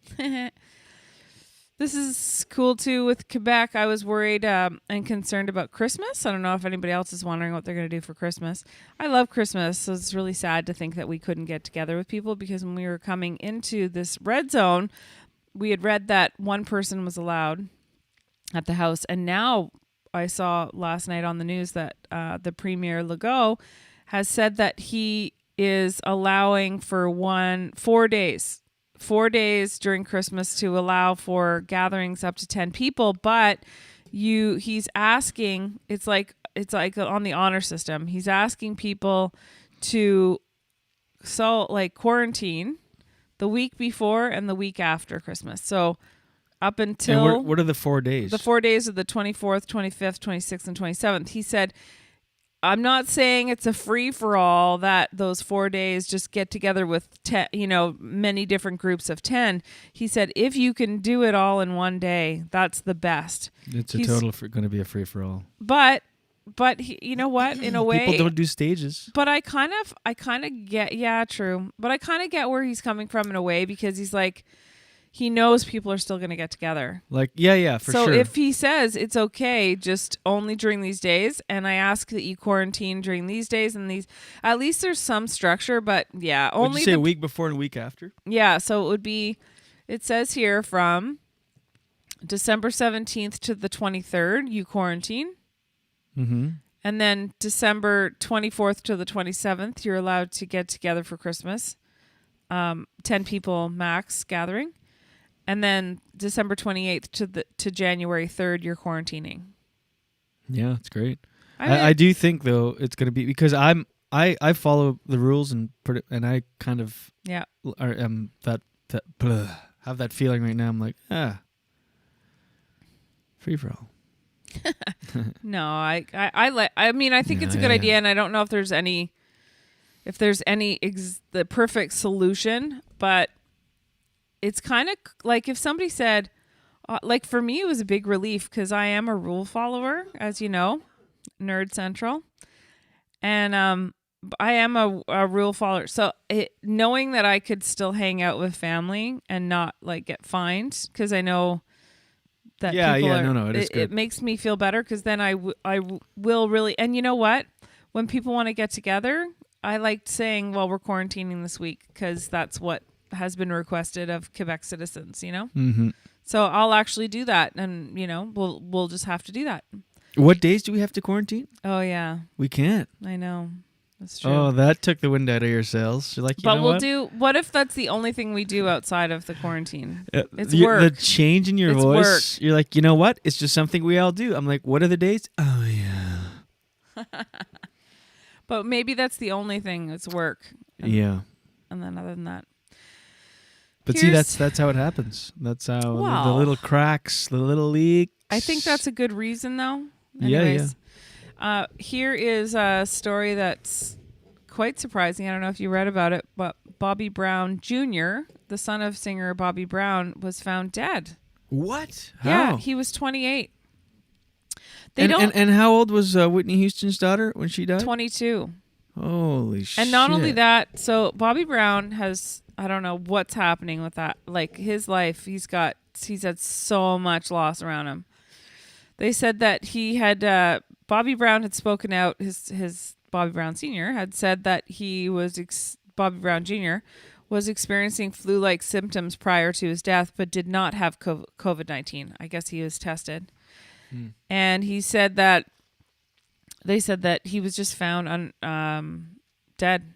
This is cool too with Quebec. I was worried and concerned about Christmas. I don't know if anybody else is wondering what they're going to do for Christmas. I love Christmas, so it's really sad to think that we couldn't get together with people, because when we were coming into this red zone, we had read that one person was allowed at the house, and now I saw last night on the news that the Premier Legault has said that he is allowing for 4 days 4 days during Christmas to allow for gatherings up to 10 people, but he's asking, it's like on the honor system. He's asking people to quarantine the week before and the week after Christmas. So up until And what are the 4 days? The 4 days of the 24th, 25th, 26th, and 27th. He said, I'm not saying it's a free for all that those 4 days just get together with 10, many different groups of 10. He said, if you can do it all in one day, that's the best. It's going to be a free for all. But you know what? In a way, people don't do stages. But I kind of get, yeah, true. But I kind of get where he's coming from in a way, because he's like, he knows people are still going to get together. Like, yeah, for sure. So if he says it's okay, just only during these days, and I ask that you quarantine during these days and these, at least there's some structure. But yeah, only would you say a week before and a week after? Yeah, so it would be. It says here from December 17th to the 23rd, you quarantine. Mm-hmm. And then December 24th to the 27th, you're allowed to get together for Christmas. 10 people max gathering. And then December 28th to January 3rd, you're quarantining. Yeah, that's great. I do think though it's going to be, because I follow the rules and I kind of have that feeling right now. I'm like, free for all. No, I think it's a good idea, and I don't know if there's any the perfect solution, but it's kind of like if somebody said, like for me, it was a big relief because I am a rule follower, as you know, Nerd Central, and I am a rule follower. So knowing that I could still hang out with family and not like get fined, because I know that it makes me feel better, because then I will really, and you know what? When people want to get together, I like saying, well, we're quarantining this week because that's what has been requested of Quebec citizens, Mm-hmm. So I'll actually do that, and we'll just have to do that. What days do we have to quarantine? Oh yeah, we can't. I know, that's true. Oh, that took the wind out of your sails. You're like, but we'll do. What if that's the only thing we do outside of the quarantine? It's work. The change in your voice. Work. You're like, you know what? It's just something we all do. I'm like, what are the days? Oh yeah. But maybe that's the only thing. It's work. Yeah. And then other than that. But see, that's how it happens. That's how the little cracks, the little leaks. I think that's a good reason, though. Anyways, yeah. Here is a story that's quite surprising. I don't know if you read about it, but Bobby Brown Jr., the son of singer Bobby Brown, was found dead. What? How? Yeah, he was 28. And how old was Whitney Houston's daughter when she died? 22. Holy shit. And not only that, so Bobby Brown has, I don't know what's happening with that. Like his life, he's had so much loss around him. They said that he had, Bobby Brown had spoken out, his Bobby Brown Sr. had said that he was, Bobby Brown Jr. was experiencing flu-like symptoms prior to his death, but did not have COVID-19. I guess he was tested. And he said that they said that he was just found dead.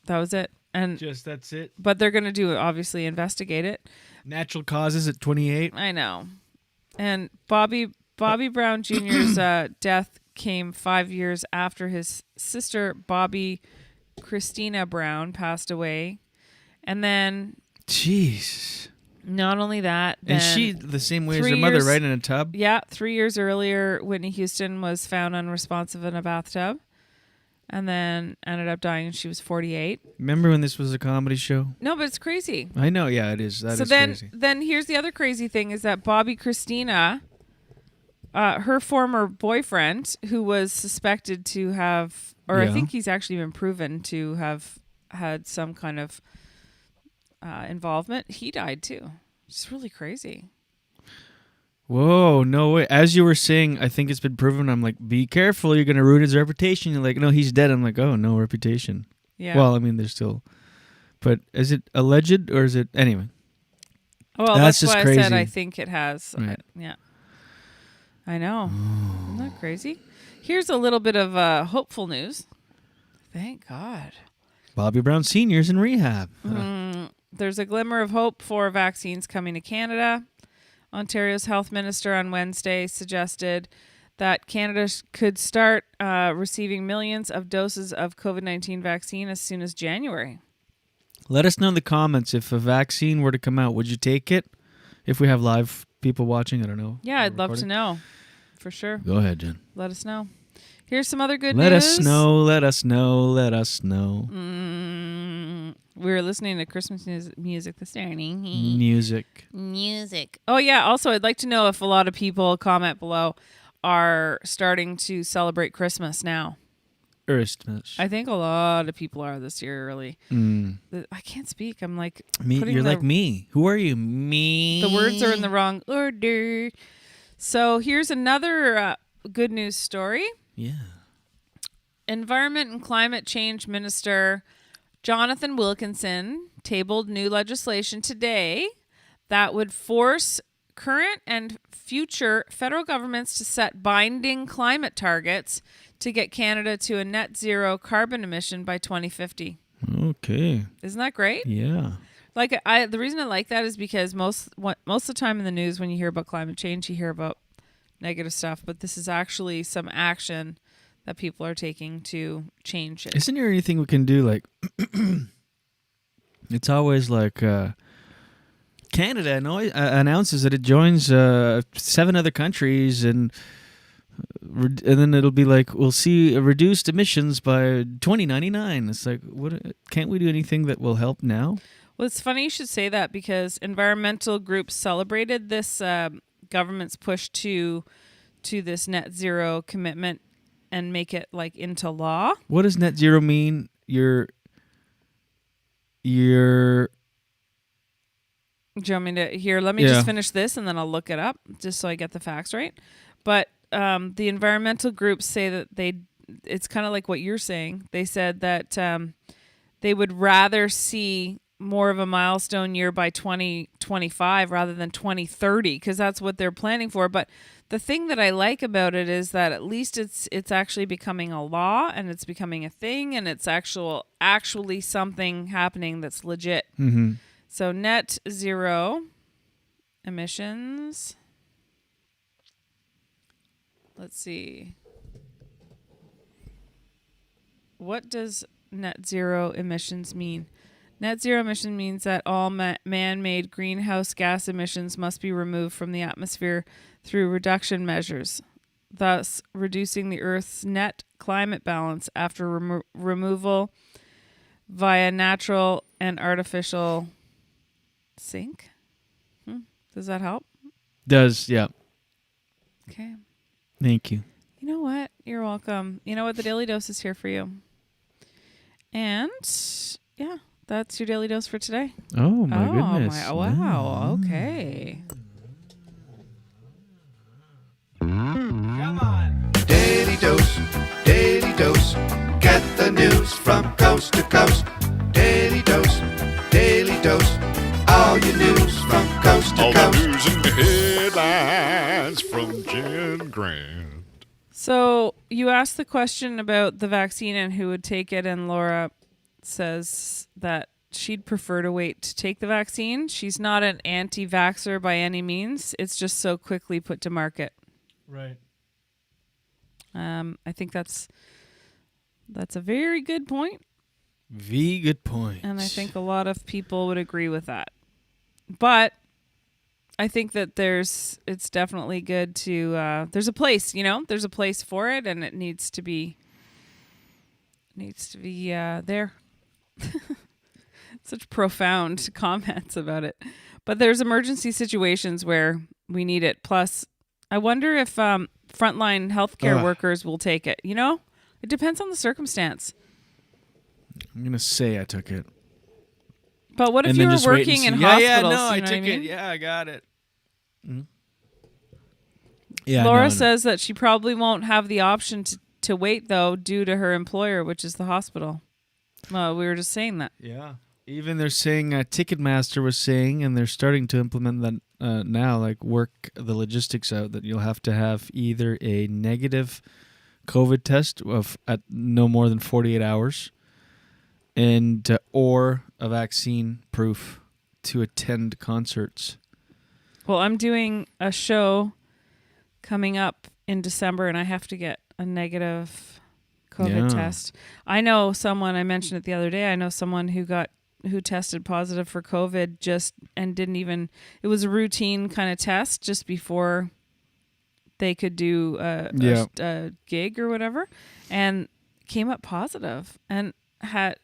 That was it. And that's it. But they're going to obviously investigate it. Natural causes at 28. I know. And Bobby Brown Jr.'s death came 5 years after his sister Bobby Christina Brown passed away. And then jeez. Not only that, and she the same way as her mother, right, in a tub? Yeah, 3 years earlier, Whitney Houston was found unresponsive in a bathtub, and then ended up dying. She was 48. Remember when this was a comedy show? No, but it's crazy. I know, yeah, it is. That is crazy. Then here's the other crazy thing: is that Bobby Christina, her former boyfriend, who was suspected to have, or I think he's actually been proven to have had some kind of involvement, he died too. It's really crazy. Whoa, no way. As you were saying, I think it's been proven. I'm like, be careful, you're going to ruin his reputation. You're like, no, he's dead. I'm like, oh, no reputation. Yeah. Well, I mean, there's still, but is it alleged or is it, anyway. Well, that's just why crazy. I said I think it has. Right. Yeah. I know. Isn't that crazy? Here's a little bit of hopeful news. Thank God. Bobby Brown Sr.'s in rehab. there's a glimmer of hope for vaccines coming to Canada. Ontario's health minister on Wednesday suggested that Canada could start receiving millions of doses of COVID-19 vaccine as soon as January. Let us know in the comments if a vaccine were to come out. Would you take it? If we have live people watching, I don't know. Yeah, I'd love to know. For sure. Go ahead, Jen. Let us know. Here's some other good news. Let us know, let us know, let us know. We were listening to Christmas music this morning. Music. Oh, yeah. Also, I'd like to know if a lot of people, comment below, are starting to celebrate Christmas now. Christmas. I think a lot of people are this year early. I can't speak. I'm like... You're like me. Who are you? Me. The words are in the wrong order. So here's another good news story. Yeah. Environment and Climate Change Minister Jonathan Wilkinson tabled new legislation today that would force current and future federal governments to set binding climate targets to get Canada to a net zero carbon emission by 2050. Okay. Isn't that great? Yeah. Like the reason I like that is because most of the time in the news when you hear about climate change, you hear about negative stuff, but this is actually some action that people are taking to change it. Isn't there anything we can do? Like, it's always like Canada announces that it joins 7 other countries, and then it'll be like, we'll see reduced emissions by 2099. It's like, what? Can't we do anything that will help now? Well, it's funny you should say that because environmental groups celebrated this government's push to this net zero commitment and make it like into law. What does net zero mean? You're Do you want me to here? Let me just finish this and then I'll look it up just so I get the facts right. But the environmental groups say that it's kind of like what you're saying. They said that they would rather see more of a milestone year by 2025 rather than 2030 because that's what they're planning for. But the thing that I like about it is that at least it's actually becoming a law and it's becoming a thing and it's actually something happening that's legit. Mm-hmm. So net zero emissions. Let's see. What does net zero emissions mean? Net zero emission means that all man-made greenhouse gas emissions must be removed from the atmosphere through reduction measures, thus reducing the Earth's net climate balance after removal via natural and artificial sink. Does that help? Does, yeah. Okay. Thank you. You know what? You're welcome. You know what? The Daily Dose is here for you. And, yeah. That's your Daily Dose for today. Oh, my goodness. Wow. Okay. Come on. Daily Dose, Daily Dose. Get the news from coast to coast. Daily Dose, Daily Dose. All your news from coast to All coast. the news and the headlines from Jen Grant. So you asked the question about the vaccine and who would take it, and Laura says that she'd prefer to wait to take the vaccine. She's not an anti-vaxxer by any means. It's just so quickly put to market. Right. I think that's a very good point. Very good point. And I think a lot of people would agree with that. But I think that it's definitely good to there's a place, there's a place for it, and it needs to be there. Such profound comments about it. But there's emergency situations where we need it. Plus, I wonder if frontline healthcare workers will take it. It depends on the circumstance. I'm going to say I took it. But what if you were working in hospitals? Yeah, no, I know took what I mean? it. Yeah, I got it. Mm-hmm. Laura says that she probably won't have the option to wait, though, due to her employer, which is the hospital. Well, we were just saying that. Yeah. Even they're saying, Ticketmaster was saying, and they're starting to implement that now, like work the logistics out, that you'll have to have either a negative COVID test at no more than 48 hours and or a vaccine proof to attend concerts. Well, I'm doing a show coming up in December, and I have to get a negative COVID test. I know someone, I mentioned it the other day, I know someone who tested positive for COVID and didn't even, it was a routine kind of test just before they could do a gig or whatever, and came up positive and had,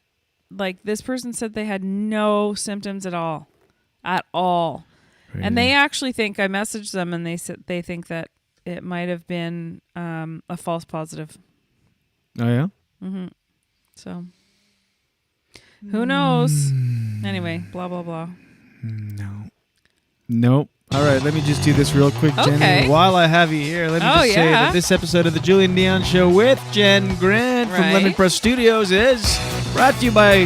like, this person said they had no symptoms at all. Really? And they actually think, I messaged them and they said they think that it might have been a false positive. Oh, yeah? Mm-hmm. So, who knows? Anyway, blah, blah, blah. Nope. All right, let me just do this real quick, Jenny. Okay. While I have you here, let me just say that this episode of the Julien Dionne Show with Jen Grant from Lemon Press Studios is brought to you by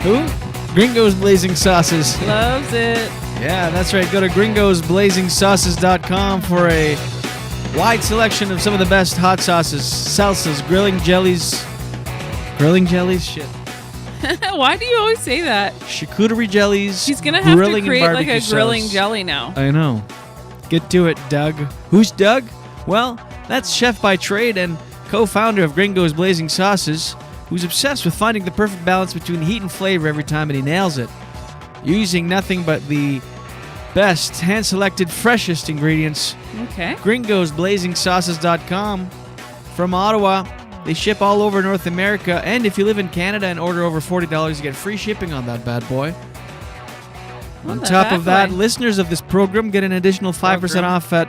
who? Gringo's Blazing Sauces. Loves it. Yeah, that's right. Go to gringosblazingsauces.com for a wide selection of some of the best hot sauces, salsas, grilling jellies. Shit. Why do you always say that? Charcuterie jellies. He's going to have to create like a grilling jelly now. I know. Get to it, Doug. Who's Doug? Well, that's chef by trade and co-founder of Gringo's Blazing Sauces, who's obsessed with finding the perfect balance between heat and flavor every time, and he nails it. Using nothing but the best, hand-selected, freshest ingredients. Okay. gringosblazingsauces.com. From Ottawa, they ship all over North America, and if you live in Canada and order over $40, you get free shipping on that bad boy. On top of that, listeners of this program get an additional 5% off at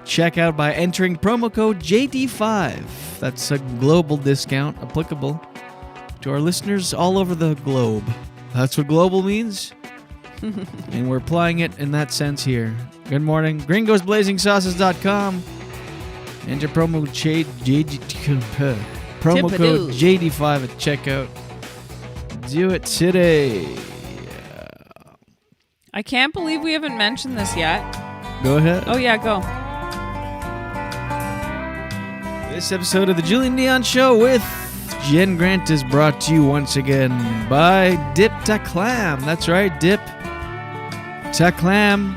checkout by entering promo code JD5. That's a global discount applicable to our listeners all over the globe. That's what global means. And we're applying it in that sense here. Good morning. gringosblazingsauces.com. Enter promo code JD5 at checkout. Do it today. I can't believe we haven't mentioned this yet. Go ahead. Oh, yeah, go. This episode of the Julien Dionne Show with Jen Grant is brought to you once again by Dip Ta Clam. That's right, Dip Ta Clam.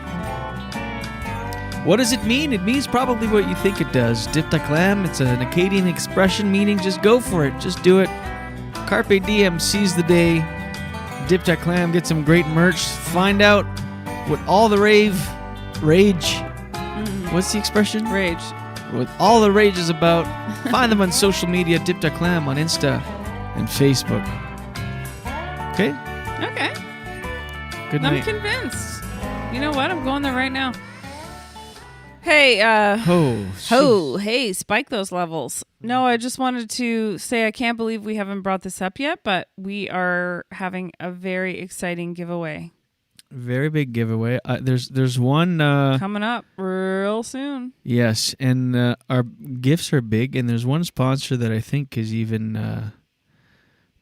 What does it mean? It means probably what you think it does. Dip Ta Clam, it's an Acadian expression meaning just go for it. Just do it. Carpe diem, seize the day. Dip Ta Clam, get some great merch. Find out what all the rage. What's the expression? Rage. What all the rage is about. Find them on social media. Dip Ta Clam on Insta and Facebook. Okay? Okay. Good night. I'm convinced. You know what? I'm going there right now. Hey, hey, spike those levels. No, I just wanted to say I can't believe we haven't brought this up yet, but we are having a very exciting giveaway. Very big giveaway. There's one coming up real soon. Yes, and our gifts are big, and there's one sponsor that I think is even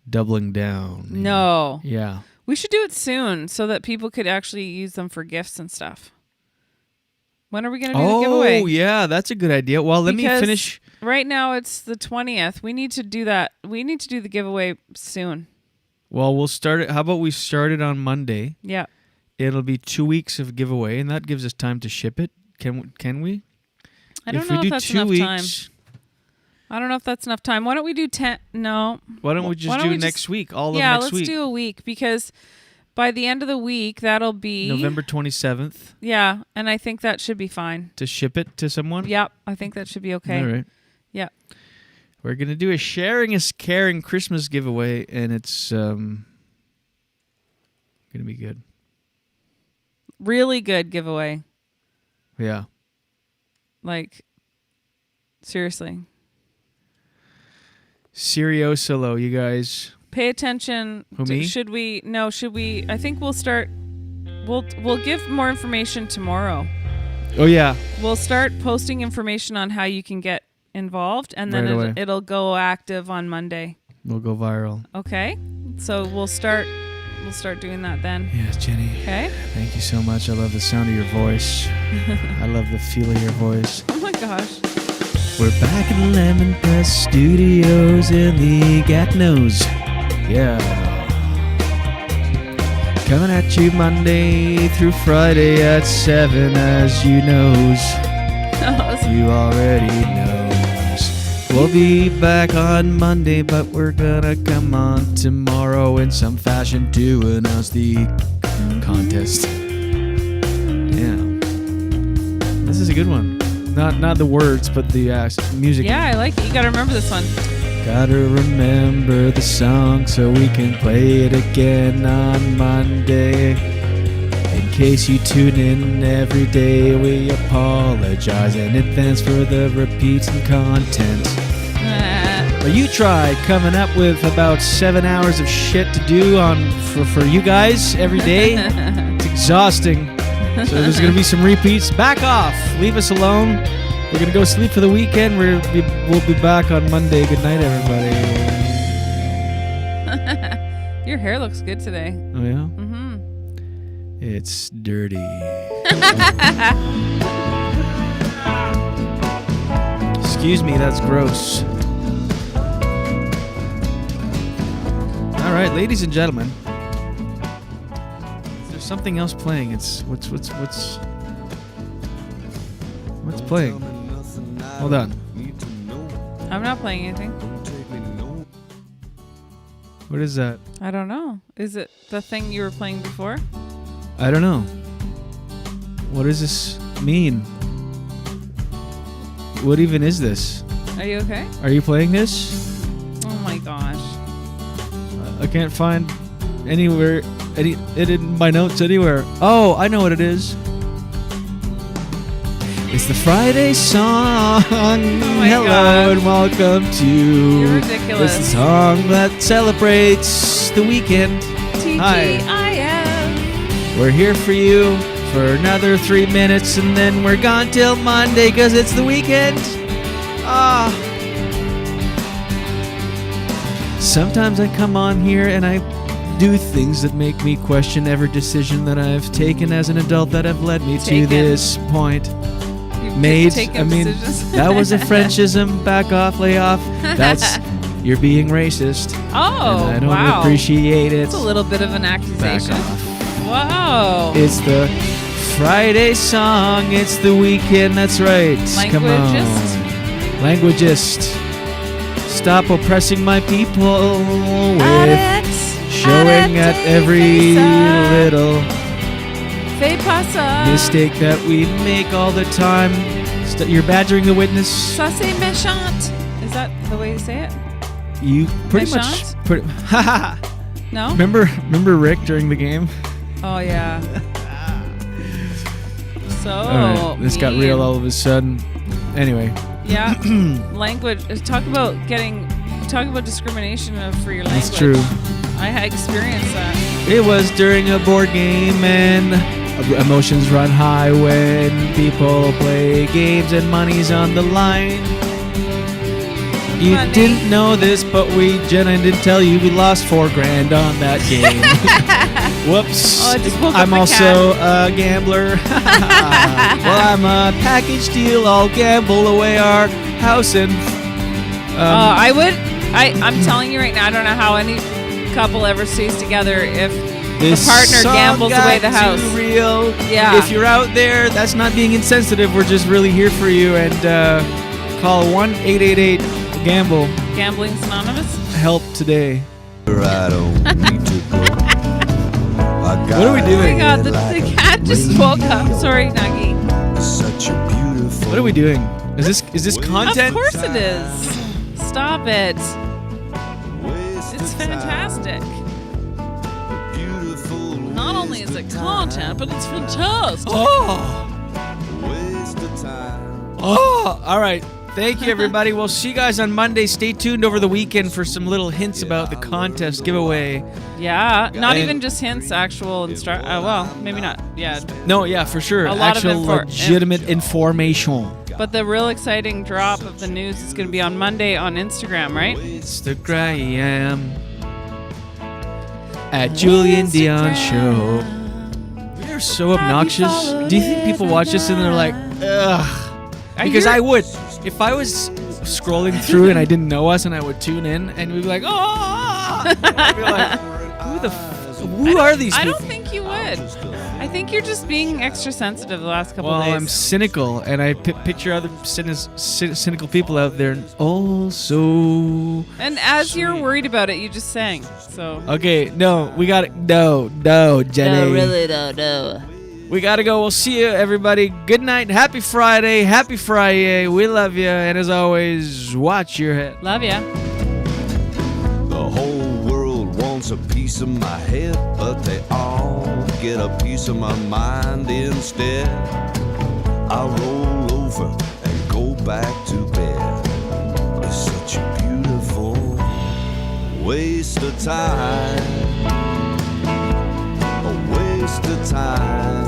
doubling down. No. Yeah. We should do it soon so that people could actually use them for gifts and stuff. When are we going to do the giveaway? Oh, yeah, that's a good idea. Well, let me finish. Right now it's the 20th. We need to do that. We need to do the giveaway soon. Well, we'll start it. How about we start it on Monday? Yeah. It'll be 2 weeks of giveaway, and that gives us time to ship it. Can we? I don't know if that's enough time. I don't know if that's enough time. Why don't we do 10? No. Why don't we just do next week? All of next week. Yeah, let's do a week because by the end of the week, that'll be November 27th. Yeah, and I think that should be fine. To ship it to someone? Yep, I think that should be okay. All right. Yeah. We're going to do a Sharing is Caring Christmas giveaway, and it's going to be good. Really good giveaway. Yeah. Like, seriously. Seriosolo, you guys. Pay attention. Who, me? Should we? I think we'll start. We'll give more information tomorrow. Oh, yeah. We'll start posting information on how you can get involved, and then it'll go active on Monday. We'll go viral. Okay. So we'll start doing that then. Yes, Jenny. Okay. Thank you so much. I love the sound of your voice. I love the feel of your voice. Oh my gosh. We're back in the Lemon Press Studios in the Gatineaus. Yeah. Coming at you Monday through Friday at 7, as you knows. You already knows. We'll be back on Monday, but we're gonna come on tomorrow in some fashion to announce the contest. Damn. This is a good one. Not the words, but the music. Yeah, I like it. You gotta remember this one. Gotta remember the song so we can play it again on Monday. In case you tune in every day, we apologize in advance for the repeats and content. But you tried coming up with about 7 hours of shit to do for you guys every day. It's exhausting. So there's going to be some repeats. Back off. Leave us alone. We're going to go sleep for the weekend. We'll be back on Monday. Good night, everybody. Your hair looks good today. Oh, yeah? Mm-hmm. It's dirty. Excuse me, that's gross. All right, ladies and gentlemen. There's something else playing. It's what's playing? Hold on. I'm not playing anything. What is that? I don't know. Is it the thing you were playing before? I don't know. What does this mean? What even is this? Are you okay? Are you playing this? Oh my gosh. I can't find anywhere it in my notes anywhere. Oh, I know what it is. It's the Friday song. Hello God. and welcome to You're ridiculous. this song that celebrates the weekend. Hi. TGIF. We're here for you for another 3 minutes and then we're gone till Monday because it's the weekend. Sometimes I come on here and I do things that make me question every decision that I've taken as an adult that have led me to this point. Decisions. That was a Frenchism. Back off, lay off. That's you're being racist. Oh, and I don't wow. appreciate it. It's a little bit of an accusation. Back off. Whoa. It's the Friday song. It's the weekend. That's right. Come on. Languagist. Stop oppressing my people with showing at every little mistake that we make all the time. You're badgering the witness. Ça c'est méchant. Is that the way you say it? You pretty Méchant? much. No? Remember Rick during the game? Oh, yeah. So, All right, this got real all of a sudden. Anyway. Yeah. Language. Talk about discrimination for your language. That's true. I had experienced that. It was during a board game and emotions run high when people play games and money's on the line. You didn't know this, but Jenna didn't tell you we lost $4,000 on that game. Whoops. Oh, I just woke up I'm the also cat. a gambler. Well, I'm a package deal. I'll gamble away our house and... I'm telling you right now, I don't know how any couple ever stays together if the partner gambles away the house. Too real. Yeah. If you're out there, that's not being insensitive. We're just really here for you. And call 1-888-GAMBLE. Gambling's Anonymous? Help today. I don't need to go. What are we doing? Oh my God, the cat just woke up. Sorry, Nuggy. Such a beautiful. What are we doing? Is this content? Of course it is. Stop it. It's fantastic. Not only is it content, but it's fantastic. Oh, all right. Thank you, everybody. We'll see you guys on Monday. Stay tuned over the weekend for some little hints about the contest giveaway. Yeah, not even just hints, actual well, maybe not. Yeah. No, yeah, for sure. A lot Actual of legitimate information. But the real exciting drop of the news is going to be on Monday on Instagram, right? Instagram at Julien Dionne Show. We are so obnoxious. Do you think people watch this and they're like, ugh? Because I would. If I was scrolling through and I didn't know us and I would tune in and we'd be like, oh! I'd be like, who are these people? I don't think think you would. I think you're just being extra sensitive the last couple Well, days. I'm cynical, and I picture other cynical people out there, and also. And as you're worried about it, you just sang. So. Okay, no, we got it. No, Jenny. No, really, no. We gotta go. We'll see you, everybody. Good night. Happy Friday. Happy Friday. We love you, and as always, watch your head. Love ya. The whole world wants a piece of my head, but they all get a piece of my mind instead. I roll over and go back to bed. It's such a beautiful waste of time. A waste of time.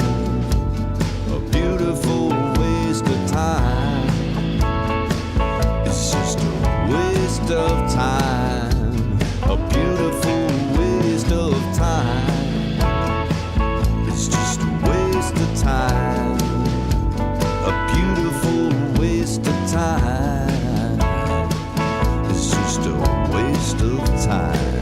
A beautiful waste of time. It's just a waste of time. A beautiful waste of time. It's just a waste of time. A beautiful waste of time. It's just a waste of time.